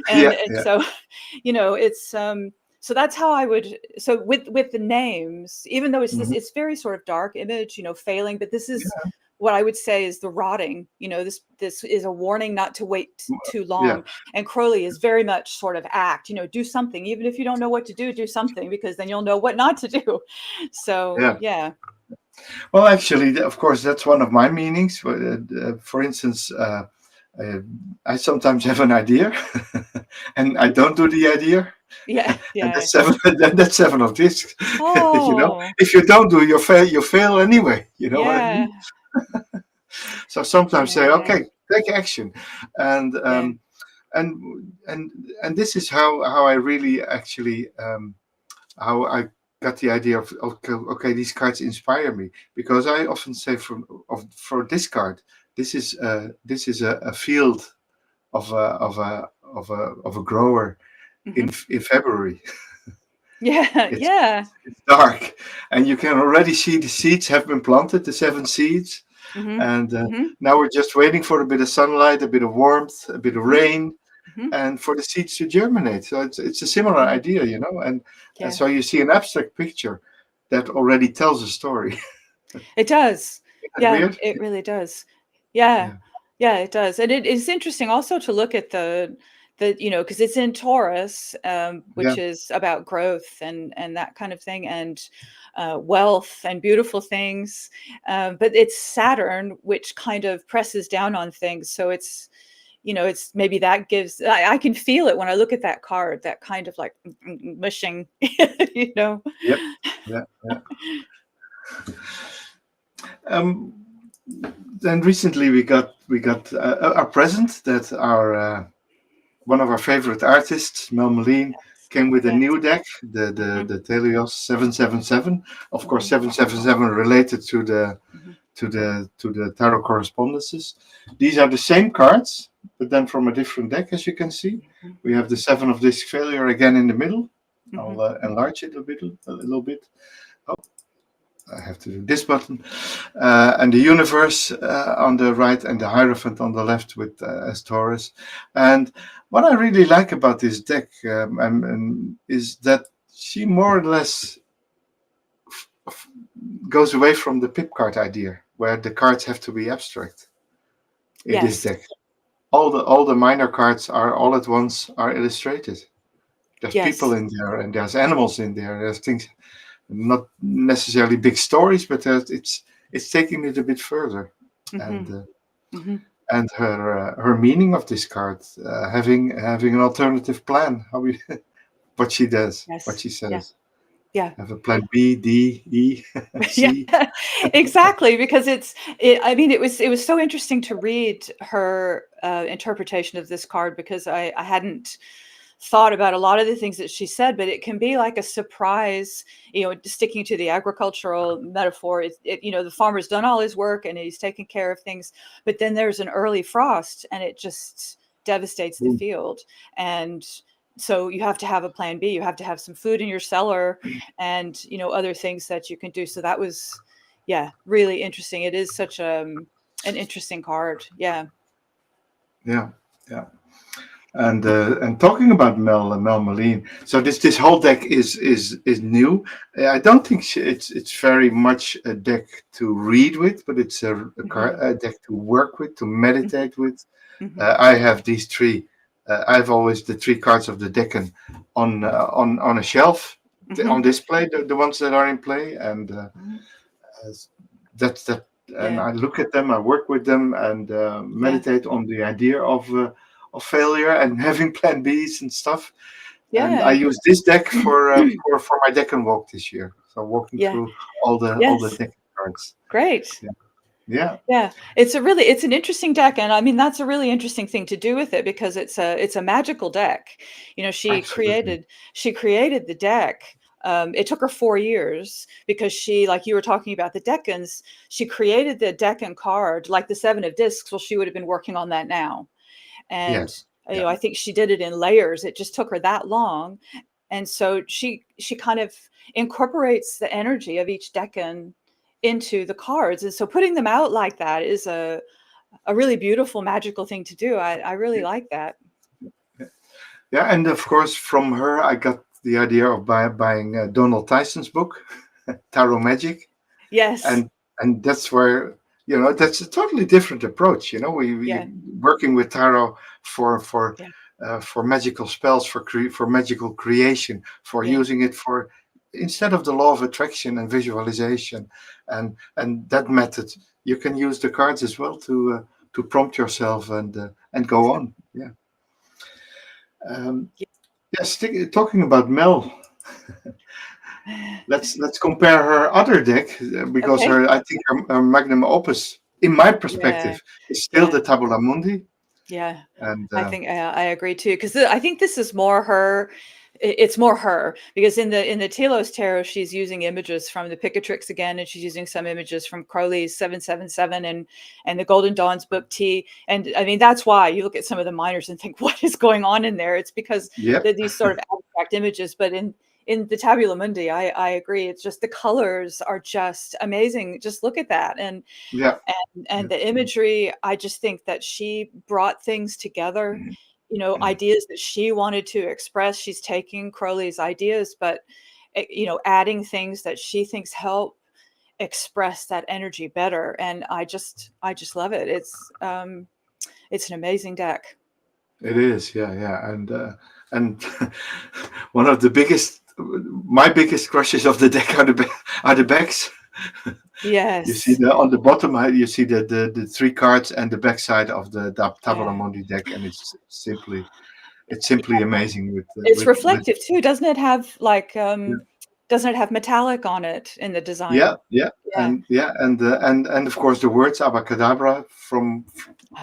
And, Yeah. and Yeah. so, it's, so that's how I would, so with the names, even though Mhm. it's very sort of dark image, failing, but this is Yeah. what I would say is the rotting. This is a warning not to wait too Yeah. long. And Crowley is very much sort of act, do something, even if you don't know what to do something, because then you'll know what not to do. So Yeah. yeah. Well, actually, of course, that's one of my meanings. For instance, I sometimes have an idea, and I don't do the idea, Yeah. and Yeah. that's seven. That's seven of discs. Oh, If you don't do, you fail. You fail anyway. You know what I yeah. mean? So sometimes say, Yeah. okay, take action, and Yeah. and this is how I really actually how I got the idea of okay, these cards inspire me, because I often say for this card, this is a field of a grower Hmm. in February. Yeah. It's Yeah. it's dark, and you can already see the seeds have been planted, the 7 seeds, Hmm. and Hmm. now we're just waiting for a bit of sunlight, a bit of warmth, a bit of Hmm. rain, Hmm. and for the seeds to germinate. So it's a similar Hmm. idea, and Yeah. so you see an abstract picture that already tells a story. It does. Isn't that Yeah, weird? it really does. Yeah. Yeah, Yeah, it does. And it is interesting also to look at because it's in Taurus, yeah, which is about growth and that kind of thing, and wealth and beautiful things. But it's Saturn, which kind of presses down on things. So it's maybe that gives, I can feel it when I look at that card, that kind of like mushing, you know. yep, yeah, yeah. Um, then recently we got a present that our one of our favorite artists, Meleen, came with a Yes. new deck, Hmm. the Telos 777. Of course, Hmm. 777 related Hmm. to the tarot correspondences. These are the same cards, but then from a different deck, as you can see. We have the Seven of Disc Failure again in the middle. Hmm. I'll enlarge it a little bit. Oh, I have to do this button. And the universe on the right and the Hierophant on the left with as Taurus. And what I really like about this deck is that she more or less f- goes away from the pip card idea, where the cards have to be abstract in this Yes. deck. All the minor cards are all at once are illustrated. There's people Yes. in there, and there's animals in there. There's things, not necessarily big stories, but it's taking it a bit further. Hmm. And Hmm. her meaning of this card, having an alternative plan, what she does, what Yes. she Yeah. says. Yeah. Have a plan B, D, E, Yeah, C. exactly. Because I mean, it was so interesting to read her interpretation of this card, because I hadn't thought about a lot of the things that she said, but it can be like a surprise, sticking to the agricultural metaphor. The farmer's done all his work and he's taken care of things, but then there's an early frost and it just devastates the Boom. field. And so you have to have a plan B. You have to have some food in your cellar and, other things that you can do. So that was, yeah, really interesting. It is such an interesting card. Yeah. Yeah, yeah. And talking about Mel Meleen, so this whole deck is new. I don't think it's very much a deck to read with, but it's Hmm. a deck to work with, to meditate with. Hmm. I have these three. I have always the three cards of the Deccan on a shelf, Hmm. on display, the ones that are in play, and Hmm. as- that's that. And Yeah. I look at them, I work with them, and Yeah. meditate on the idea of failure and having plan Bs and stuff. And I Yeah. use this deck for my Deccan walk this year. So walking Yeah. through all the Yes. Deccan cards. Great. Yeah, yeah, Yeah. It's an interesting deck. And I mean, that's a really interesting thing to do with it, because it's a magical deck. She absolutely. created the deck. It took her 4 years, because she, like you were talking about the Decans, she created the Decan card, like the Seven of Discs. Well, she would have been working on that now. And Yes. I think she did it in layers. It just took her that long. And so she kind of incorporates the energy of each decan into the cards. And so putting them out like that is a really beautiful, magical thing to do. I really like that. Yeah, and of course, from her, I got the idea of buying Donald Tyson's book, Tarot Magic, Yes. and that's where that's a totally different approach. We Yeah. working with tarot Yeah. for magical spells, for magical creation, for Yeah. using it for instead of the law of attraction and visualization, and that method, you can use the cards as well to prompt yourself and go on. Yeah. Um, yes, talking about Mel, let's compare her other deck because Okay. I think her magnum opus, in my Yeah. perspective, is still Yeah. the Tabula Mundi, Yeah. and I think I agree too, because I think this is more her. It's more her, because in the Telos tarot, she's using images from the Picatrix again, and she's using some images from Crowley's 777 and the Golden Dawn's book T. And I mean, that's why you look at some of the minors and think, what is going on in there? It's because yeah, they're these sort of abstract images. But in the Tabula Mundi, I agree. It's just the colors are just amazing. Just look at that, and yeah, and the imagery. I just think that she brought things together, yeah. ideas that she wanted to express. She's taking Crowley's ideas, but adding things that she thinks help express that energy better. And I just love it. It's an amazing deck. It is, yeah, and one of my biggest crushes of the deck are the backs. You see Yes. on the bottom, you see the three cards and the backside of the Tabula Yeah. Mundi deck, and it's simply amazing It's with reflective too. Doesn't it have like yeah, doesn't it have metallic on it in the yeah, design? yeah, Yeah. and of course the words Abacadabra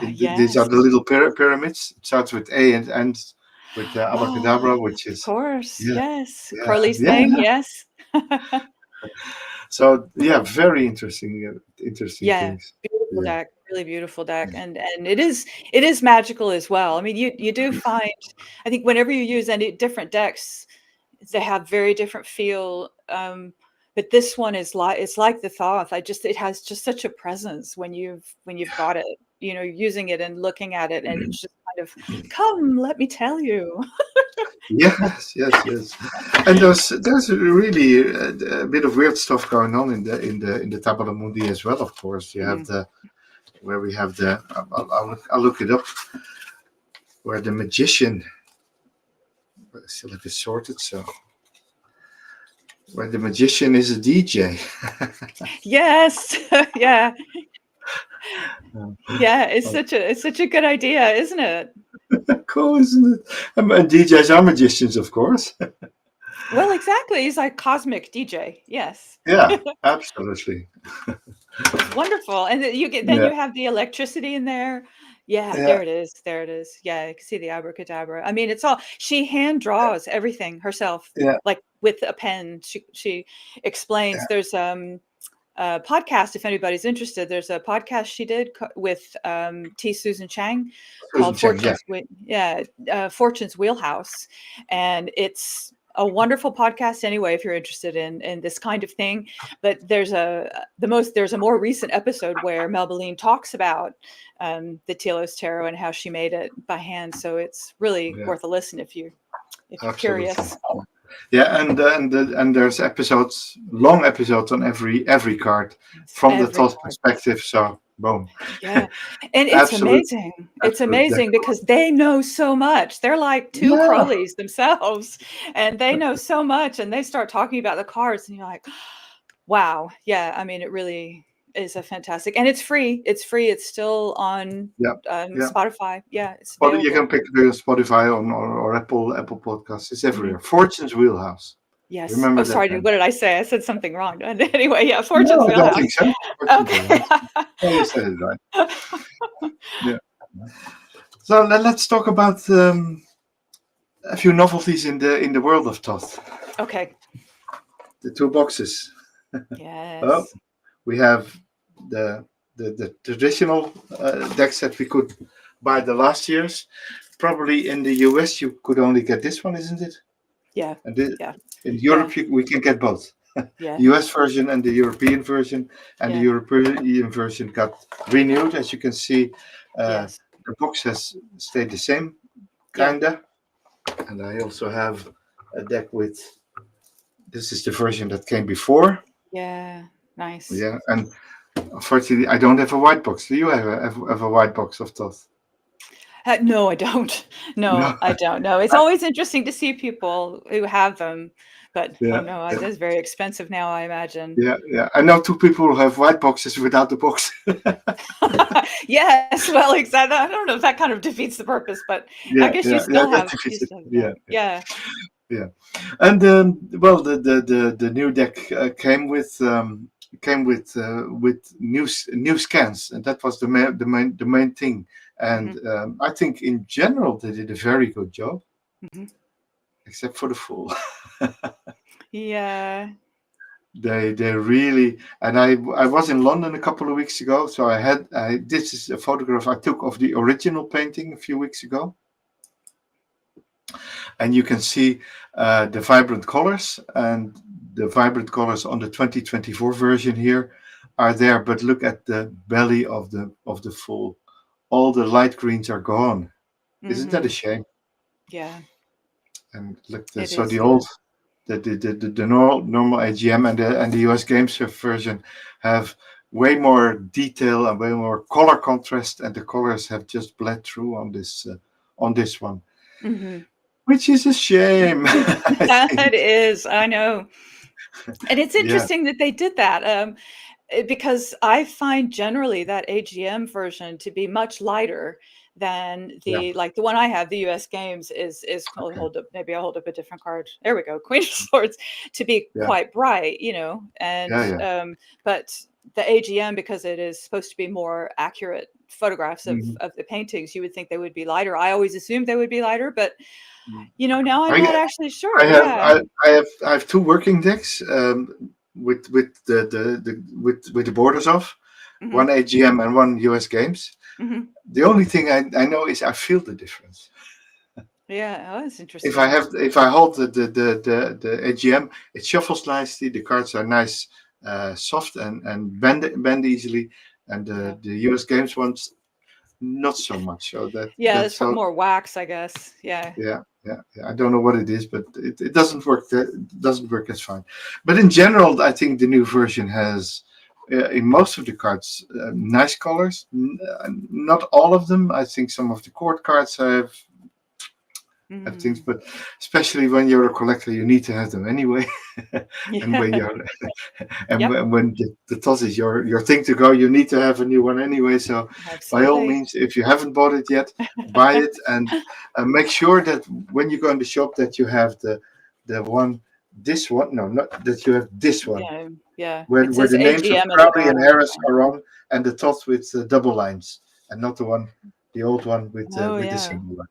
these are Yes. the little pyramids. It starts with A and ends with Oh, Abacadabra, which of is course. yeah, Yes. yeah, Crowley's yeah. thing. Yes. So yeah, very interesting Yeah. things. Beautiful Yeah, deck. Really beautiful deck. yeah, And it is magical as well. I mean, you do find, I think whenever you use any different decks, they have very different feel. But this one is like, it's like the Thoth. It has just such a presence when you've got it, using it and looking at it, and it's just kind of, come, let me tell you. yes. And there's really a bit of weird stuff going on in the Tabula Mundi as well. Of course, you have Mm. the where we have the I'll look it up, where the magician, I still have it sorted, so where the magician is a DJ. Yes. Yeah. Yeah. It's Oh, such a good idea, isn't it? cool, isn't it? And DJs are magicians, of course. Well, exactly. He's like cosmic DJ. Yes. Yeah, absolutely. It's wonderful. And then Yeah, you have the electricity in there. Yeah, yeah, there it is. There it is. Yeah, you can see the abracadabra. I mean, it's all, she hand draws everything herself, yeah, like with a pen. She explains. There's a podcast, if anybody's interested. There's a podcast she did with T. Susan Chang Susan called Cheng, yeah. Fortune's Wheelhouse, and it's a wonderful podcast anyway if you're interested in this kind of thing. But there's a more recent episode where Meleen talks about the Telos tarot and how she made it by hand. So it's really Yeah, worth a listen if you're absolutely. curious. Yeah, and there's long episodes on every card Yes, from the every Thoth card. perspective. So boom, Yeah. And it's absolute, amazing. It's absolute deck. amazing because they know so much. They're like two Yeah, Crowleys themselves, and they know so much, and they start talking about the cards, and you're like, wow. Yeah. I mean, it really is a fantastic, and it's free. It's free. It's still on yeah, yeah. Spotify. Yeah, it's But you available. can pick it on Spotify or Apple Podcasts. It's Mhm. everywhere. Fortune's Wheelhouse. Yes. Oh, Remember that sorry. name? What did I say? I said something wrong. Anyway, yeah, Fortune's No, I don't Wheelhouse. think so. Fortune's Okay. Wheelhouse. Oh, you said it right. Yeah. So let's talk about a few novelties in the world of Thoth. Okay. The two boxes. Oh, Yes. we have the traditional decks that we could buy the last year's. Probably in the US you could only get this one, isn't it? Yeah. And Yeah. in Europe we can get both. Yeah. The US version and the European version, and the Yeah. European version got renewed. As you can see, Yes. the box has stayed the same, Yeah. kinda. And I also have a deck with. This is the version that came before. Yeah. Nice. Yeah, and unfortunately, I don't have a white box. Do you have a white box of Thoth? No, I don't. No, No. I don't. No, it's always interesting to see people who have them, but Yeah, oh no, yeah, that's very expensive now, I imagine. yeah. I know two people who have white boxes without the box. Yes, well, exactly. I don't know if that kind of defeats the purpose, but I guess you still That have. You defeats it. still have Yeah, that. Yeah. yeah. And well, the new deck came with new scans, and that was the main thing. And I think in general they did a very good job, except for the Fool. Yeah. They really, and I was in London a couple of weeks ago, so this is a photograph I took of the original painting a few weeks ago, and you can see the vibrant colors, and the vibrant colors on the 2024 version here are there, but look at the belly of the Fool. All the light greens are gone. Isn't that a shame? Yeah. And look, It so is. the Yeah. old the normal AGM and the US Games version have way more detail and way more color contrast, and the colors have just bled through on this one, which is a shame. I It think. is. I know. And it's Yeah, interesting that they did that because I find generally that AGM version to be much lighter than yeah, the one I have. The US Games is I'll okay, hold up, maybe I'll hold up a different card. There we go, Queen of Swords, to be yeah, quite bright, and yeah, yeah. but the AGM, because it is supposed to be more accurate photographs of Mhm. the paintings, you would think they would be lighter. I always assumed they would be lighter, but Mhm. now I'm not I actually I sure. have Yeah. I have two working decks with with the borders off, Hmm. one AGM and one US Games. Hmm. The only thing I know is I feel the difference. Yeah. Oh, that's If interesting. if I hold the AGM, it shuffles nicely. The cards are nice, soft and bend easily, and Yeah. the US Games ones not so much. So Yeah, that's it's so more wax, I guess. Yeah. yeah. I don't know what it is, but it doesn't work. It doesn't work as fine. But in general, I think the new version has. In most of the cards, nice colors. Not all of them. I think some of the court cards have things, Mm. but especially when you're a collector, you need to have them anyway. And when Yeah. you're and Yep. when the toss is your thing to go, you need to have a new one anyway. So by all Absolutely. means, if you haven't bought it yet, buy it, and make sure that when you go in the shop that you have the one, this one, no, not that you have this one Yeah. Yeah. It where says the names of AGM at the Crowley and bottom. Harris are on, and the toss with double lines, and not the old one Oh, with the yeah. single line.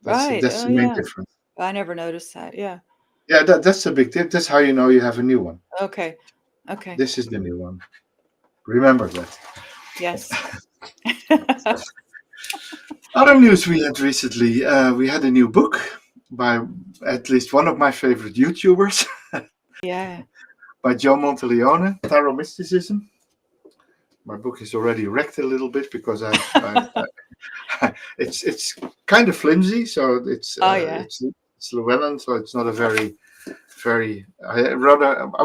Right. That's Oh, the main yeah. difference. I never noticed that. Yeah. Yeah, that's a big tip. That's how you know you have a new one. Okay. Okay. This is the new one. Remember that. Yes. Other news we had recently, we had a new book by at least one of my favorite YouTubers, Yeah. by Monteleone, Tarot Mysticism. My book is already wrecked a little bit because it's kind of flimsy, so Oh, yeah. it's Llewellyn, so it's not a very. I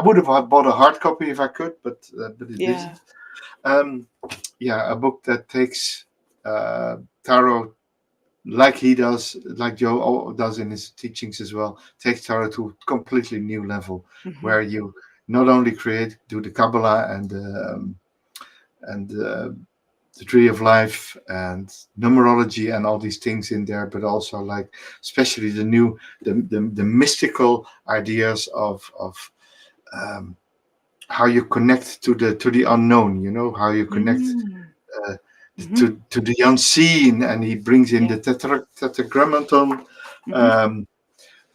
would have bought a hard copy if I could, but it Yeah. isn't. Yeah, a book that takes tarot like he does, like Joe does in his teachings as well, takes tarot to a completely new level, Hmm. where you not only do the Qabalah and the tree of life and numerology and all these things in there, but also like especially the mystical ideas of um, how you connect to the unknown. You know how you connect Mm. uh, Hmm. to the unseen, and he brings in Yeah. the tetragrammaton. Hmm. Um,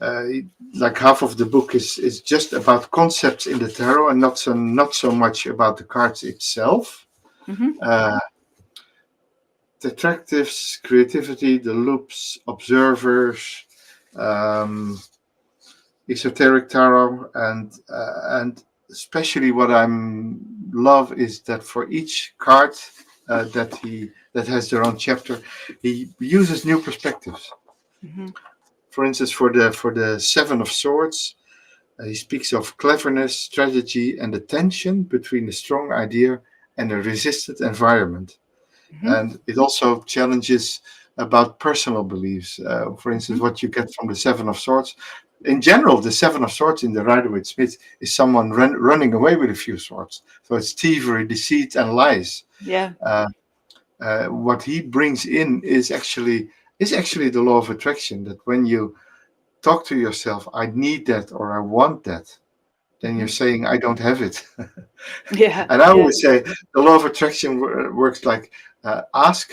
uh, like half of the book is just about concepts in the tarot, and not so much about the cards itself. Hmm. Uh, detectives, creativity, the loops, observers, esoteric tarot, and especially what I'm love is that for each card that has their own chapter, he uses new perspectives. Mm-hmm. For instance, for the Seven of Swords, he speaks of cleverness, strategy, and the tension between a strong idea and a resistant environment. Mm-hmm. And it also challenges about personal beliefs. For instance, Mm-hmm. what you get from the Seven of Swords. In general, the Seven of Swords in the Rider-Waite-Smith is someone running away with a few swords. So it's thievery, deceit, and lies. Yeah. What he brings in is actually the law of attraction. That when you talk to yourself, I need that or I want that, then you're saying I don't have it. Yeah. And I Yeah. always say the law of attraction works like ask,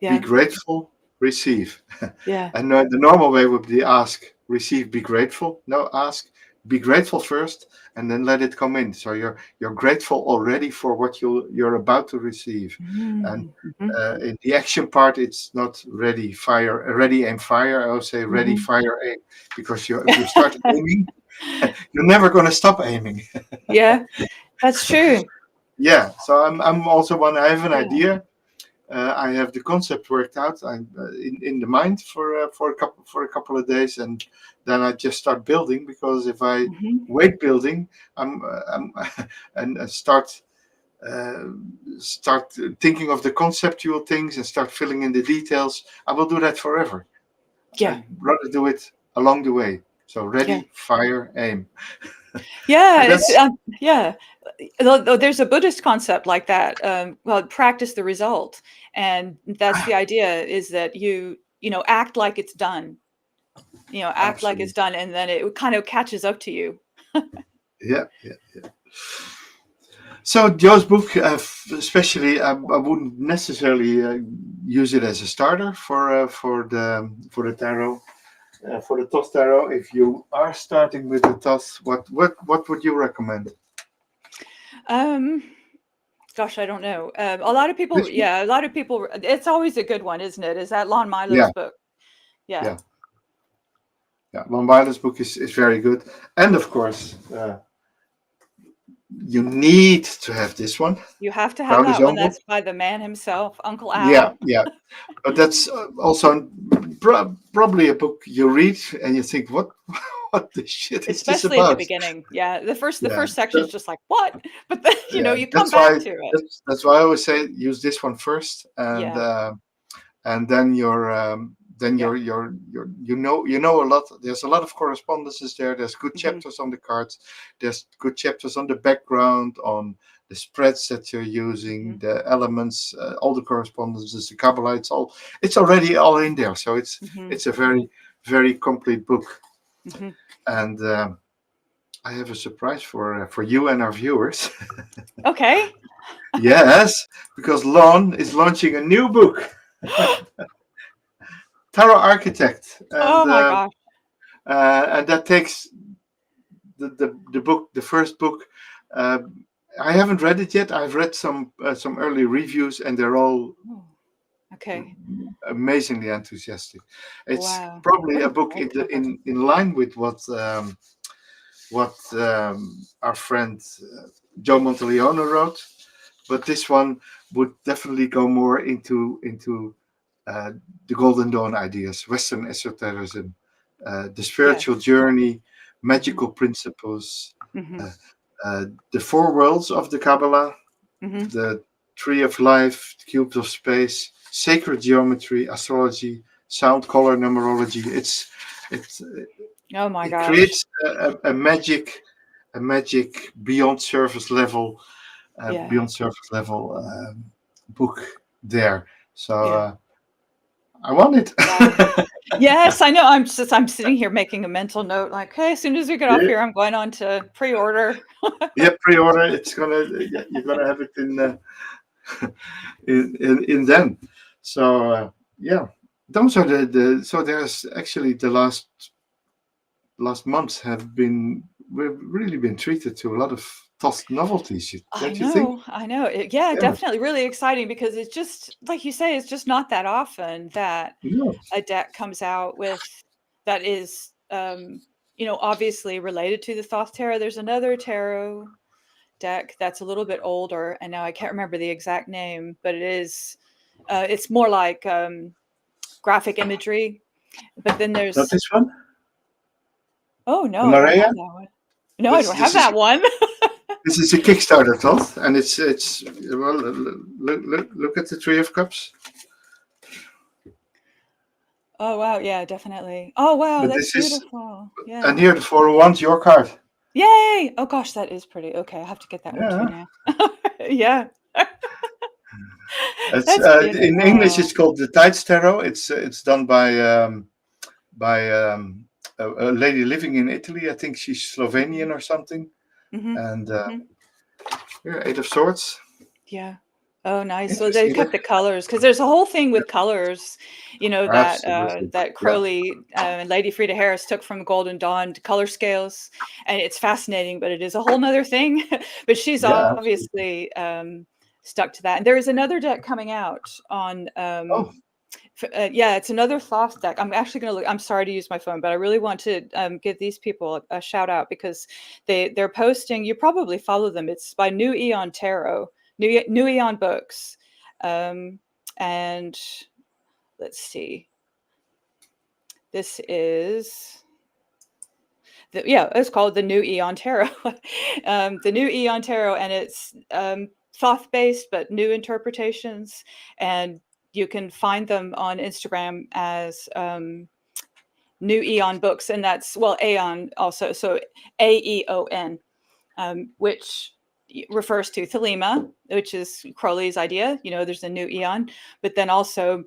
be Yeah. grateful, receive. Yeah. And the normal way would be ask, receive, be grateful. No, ask, be grateful first, and then let it come in. So you're grateful already for what you're about to receive. And Mm-hmm. in the action part, it's not ready, fire, ready, aim, fire. I would say ready, Mm-hmm. fire, aim, because if you start aiming, you're never going to stop aiming. Yeah, that's true. Yeah. So I'm also one. I have an Yeah. idea. I have the concept worked out. I'm in the mind for a couple of days, and then I just start building. Because if I Mm-hmm. wait building, I'm and uh, start thinking of the conceptual things and start filling in the details, I will do that forever. Yeah. I'd rather do it along the way. So Yeah. ready, fire, aim. Yeah. And It's that's yeah. There's a Buddhist concept like that. Well, practice the result, and that's the idea: is that you know act like it's done. You know, act like it's absolutely. done, and then it kind of catches up to you. Yeah, yeah. So Joe's book, especially, I wouldn't necessarily use it as a starter for the tarot, for the Thoth Tarot. If you are starting with the Thoth, what would you recommend? Um, Gosh, I don't know. A lot of people, This book? yeah, a lot of people. It's always a good one, isn't it? Is that Lon Yeah, Milo's book? Yeah. yeah, yeah. Von Weiler's book is very good, and of course, you need to have this one, You have to have Crowley's that one. own book. That's by the man himself, Uncle Yeah, Al. yeah. But that's also probably a book you read and you think, what the shit is this Especially at the about? beginning. Yeah. The Yeah, first section is just like, what? But then, yeah. you come back to it. That's why I always say use this one first, Yeah. and then Yeah. you know a lot. There's a lot of correspondences there. There's good Hmm. chapters on the cards. There's good chapters on the background, on the spreads that you're using, Hmm. the elements, all the correspondences, the Qabalah. It's already all in there. So Hmm. it's a very very complete book. Hmm. And I have a surprise for you and our viewers. Okay. Yes, because Lon is launching a new book. Tarot Architect, Oh my gosh. and that takes the book, the first book. Uh, I haven't read it yet. I've read some early reviews, and they're all Oh, okay. amazingly enthusiastic. It's Wow. probably a Oh, book very clever. in line with what our friend Joe Monteleone wrote, but this one would definitely go more into uh, the Golden Dawn ideas, Western esotericism, the Yes. spiritual journey, Hmm. magical principles, Hmm. uh, the four worlds of the Qabalah, Hmm. the tree of life, cubes of space, sacred geometry, astrology, sound, color, numerology. It's Oh my it gosh. creates a magic Yeah. beyond surface level book there. So Yeah. I want it. Wow. Yes, I know. I'm sitting here making a mental note, like, hey, as soon as we get off Yeah, here, I'm going on to pre-order. yeah, pre-order. You're gonna have it in then. So yeah, those are the so there's actually the last months have been we've really been treated to a lot of Thoth novelties, don't you think? I know. Yeah, Yeah. definitely really exciting because it's just like you say, it's just not that often that No. a deck comes out with that is obviously related to the Thoth Tarot. There's another tarot deck that's a little bit older, and now I can't remember the exact name, but it's more like graphic imagery. But then Not there's this one? oh The no, I don't Maria? have that one. No, I don't have This is that one. this is a Kickstarter, Thoth, and it's well. Look at the Three of Cups. Oh wow, yeah, definitely. Oh wow, But that's this is, beautiful. and Yeah. here the Four of Wands, your card. Yay! Oh gosh, that is pretty. Okay, I have to get that one too Yeah. now. Yeah. It's That's in English. beautiful. It's called the Tides Tarot. It's done by a lady living in Italy. I think she's Slovenian or something. Hmm. And Hmm. yeah, Eight of Swords. Yeah. Oh, nice. So they Interesting. kept the colors because there's a whole thing with colors, Absolutely. that Yeah. Crowley and Lady Frida Harris took from Golden Dawn to color scales, and it's fascinating, but it is a whole nother thing. But she's Yeah. Absolutely. obviously stuck to that. And there is another deck coming out on Oh, yeah, it's another Thoth deck. I'm actually going to look. I'm sorry to use my phone, but I really want to give these people a shout out because they're posting. You probably follow them. It's by New Eon Tarot, New Eon Books, and let's see. This is it's called the New Eon Tarot, the New Eon Tarot, and it's Thoth based but new interpretations, and you can find them on Instagram as New Eon Books, and that's Aeon also, so Aeon, which refers to Thelema, which is Crowley's idea. There's a new Eon, but then also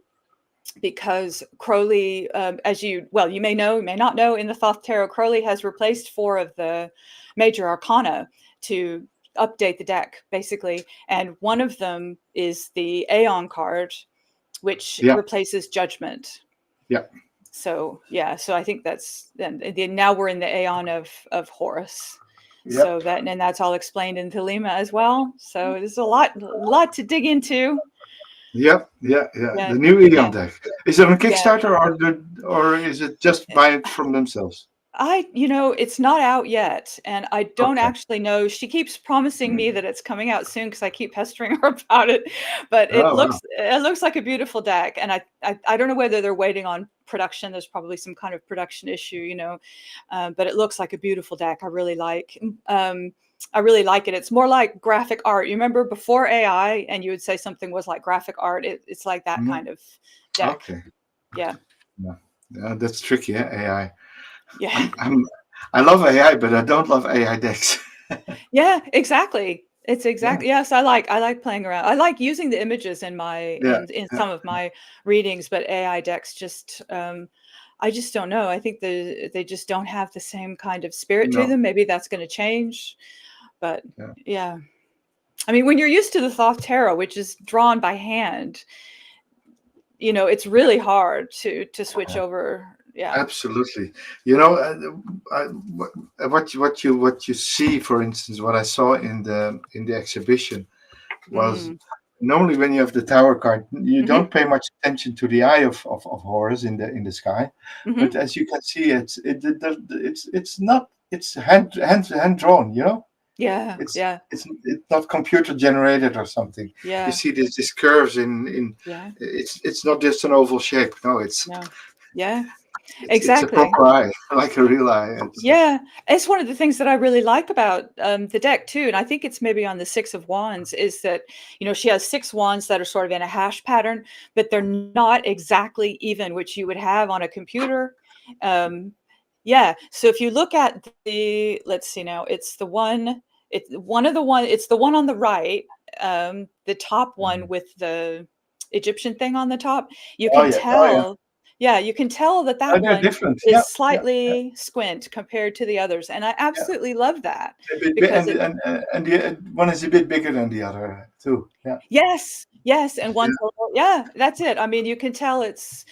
because Crowley, as you may know, you may not know, in the Thoth Tarot, Crowley has replaced 4 of the major arcana to update the deck, basically. And one of them is the Aeon card, which yeah. replaces Judgment. Yeah. So I think that's, and now we're in the Aeon of Horus. Yep. So that's all explained in Thelema as well. So there's a lot to dig into. Yeah. Yeah, The New Eon yeah, deck. Is it on yeah. Kickstarter or is it just buy it from themselves? It's not out yet, and I don't Okay. actually know. She keeps promising me that it's coming out soon because I keep pestering her about it. But Oh wow. it looks like a beautiful deck, and I don't know whether they're waiting on production. There's probably some kind of production issue, but it looks like a beautiful deck. I really like. I really like it. It's more like graphic art. You remember before AI, and you would say something was like graphic art. It's like that kind of deck. Okay. Yeah. Yeah, that's tricky, AI. Yeah. I love AI, but I don't love AI decks. Yeah, exactly. It's exactly, yes, I like playing around. I like using the images in some of my readings, but AI decks just I just don't know. I think they just don't have the same kind of spirit to No. them. Maybe that's going to change. But Yeah. yeah. I mean, when you're used to the Thoth Tarot, which is drawn by hand, it's really hard to switch over. Yeah. Absolutely. What you see, for instance, what I saw in the exhibition was normally when you have the Tower card, you don't pay much attention to the eye of Horus in the sky, but as you can see, it's not, it's hand drawn. Yeah. It's Yeah. it's not computer generated or something. Yeah. You see these curves in. Yeah. It's not just an oval shape. No, it's. No. Yeah. It's a Exactly. proper eye, like a real eye. Yeah, it's one of the things that I really like about the deck too, and I think it's maybe on the Six of Wands, is that she has 6 wands that are sort of in a hash pattern, but they're not exactly even, which you would have on a computer. Yeah, so if you look at let's see now, it's the one on the right, the top one with the Egyptian thing on the top. You Oh can yeah, oh yeah. tell. Yeah, you can tell that Oh, they're one different. Yeah, is yeah, yeah. slightly squint compared to the others, and I absolutely love that A bit, because and the one is a bit bigger than the other too. Yeah. yes, and Yeah. that's it. I mean, you can tell it It's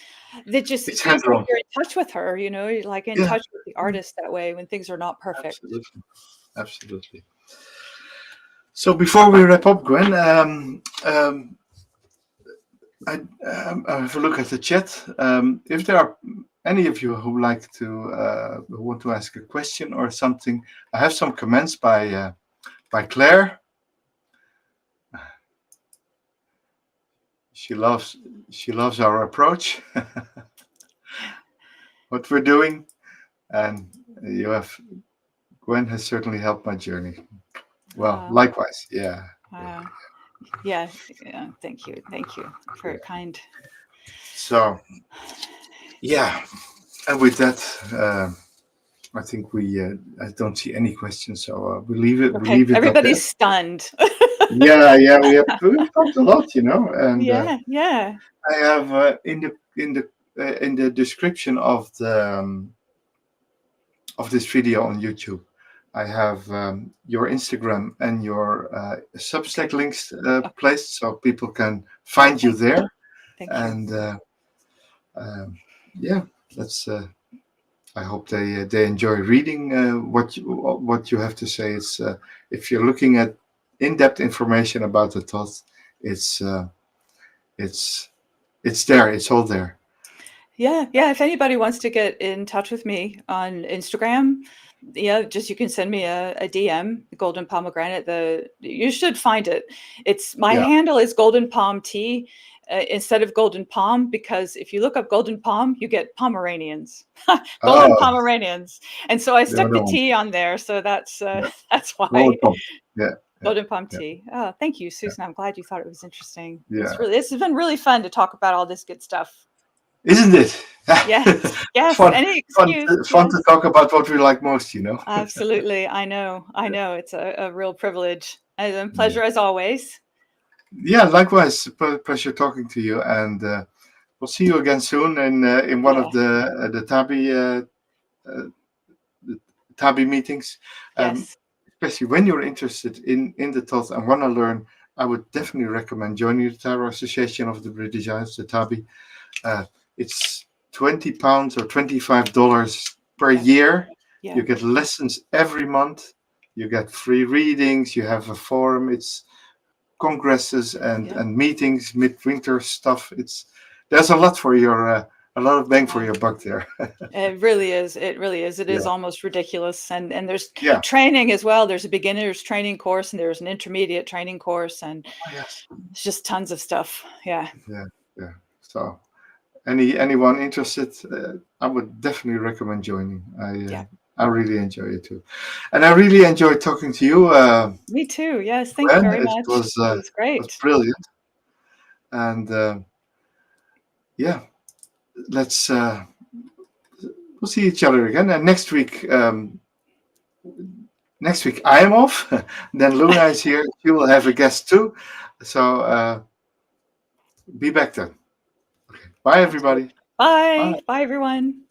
hand feels like drawn. you're in touch with her, you're like in Yeah. touch with the artist that way when things are not perfect. Absolutely. Absolutely. So before we wrap up, Gwen, I have a look at the chat. If there are any of you who like to who want to ask a question or something, I have some comments by Claire. She loves our approach, what we're doing, and Gwen has certainly helped my journey. Well, likewise, yeah. Yeah, thank you very kind. So, yeah, and with that, I think I don't see any questions, so we leave it. Okay. We leave it. Everybody's stunned. Yeah, we've talked a lot, and yeah. I have in the description of this video on YouTube, I have your Instagram and your Substack links placed, so people can find you there. Thank you. And that's. I hope they enjoy reading what you have to say. It's if you're looking at in-depth information about the Thoth, it's there. It's all there. Yeah. If anybody wants to get in touch with me on Instagram, just you can send me a DM, Golden Pomegranate. You should find it. It's my handle is Golden Pom Tea instead of Golden Pom, because if you look up Golden Pom, you get Pomeranians, Golden Pomeranians, and so I stuck the T on there. So that's why. Golden Pom. Yeah. Golden Pom Tea. Oh, thank you, Susan. I'm glad you thought it was interesting. This has been really fun to talk about all this good stuff. Isn't it? Yes. Fun, Any excuse. Fun to talk about what we like most, Absolutely. I know. It's a real privilege and a pleasure as always. Yeah, likewise. Pleasure talking to you, and we'll see you again soon in one of the Tabi meetings. Yes. Especially when you're interested in the Thoth and want to learn, I would definitely recommend joining the Tarot Association of the British Isles, the Tabi. It's £20 or $25 per year. Yeah. You get lessons every month. You get free readings. You have a forum. It's congresses and meetings, midwinter stuff. There's a lot for a lot of bang for your buck there. It really is. It is almost ridiculous. And there's training as well. There's a beginner's training course and there's an intermediate training course, and it's just tons of stuff. Yeah. So anyone interested, I would definitely recommend joining. I really enjoy it too, and I really enjoyed talking to you. Me too. Yes, thank you very much. It was great. It was brilliant, and let's we'll see each other again. And next week I am off. Then Luna is here. She will have a guest too. So be back then. Okay. Bye, everybody. Bye, everyone.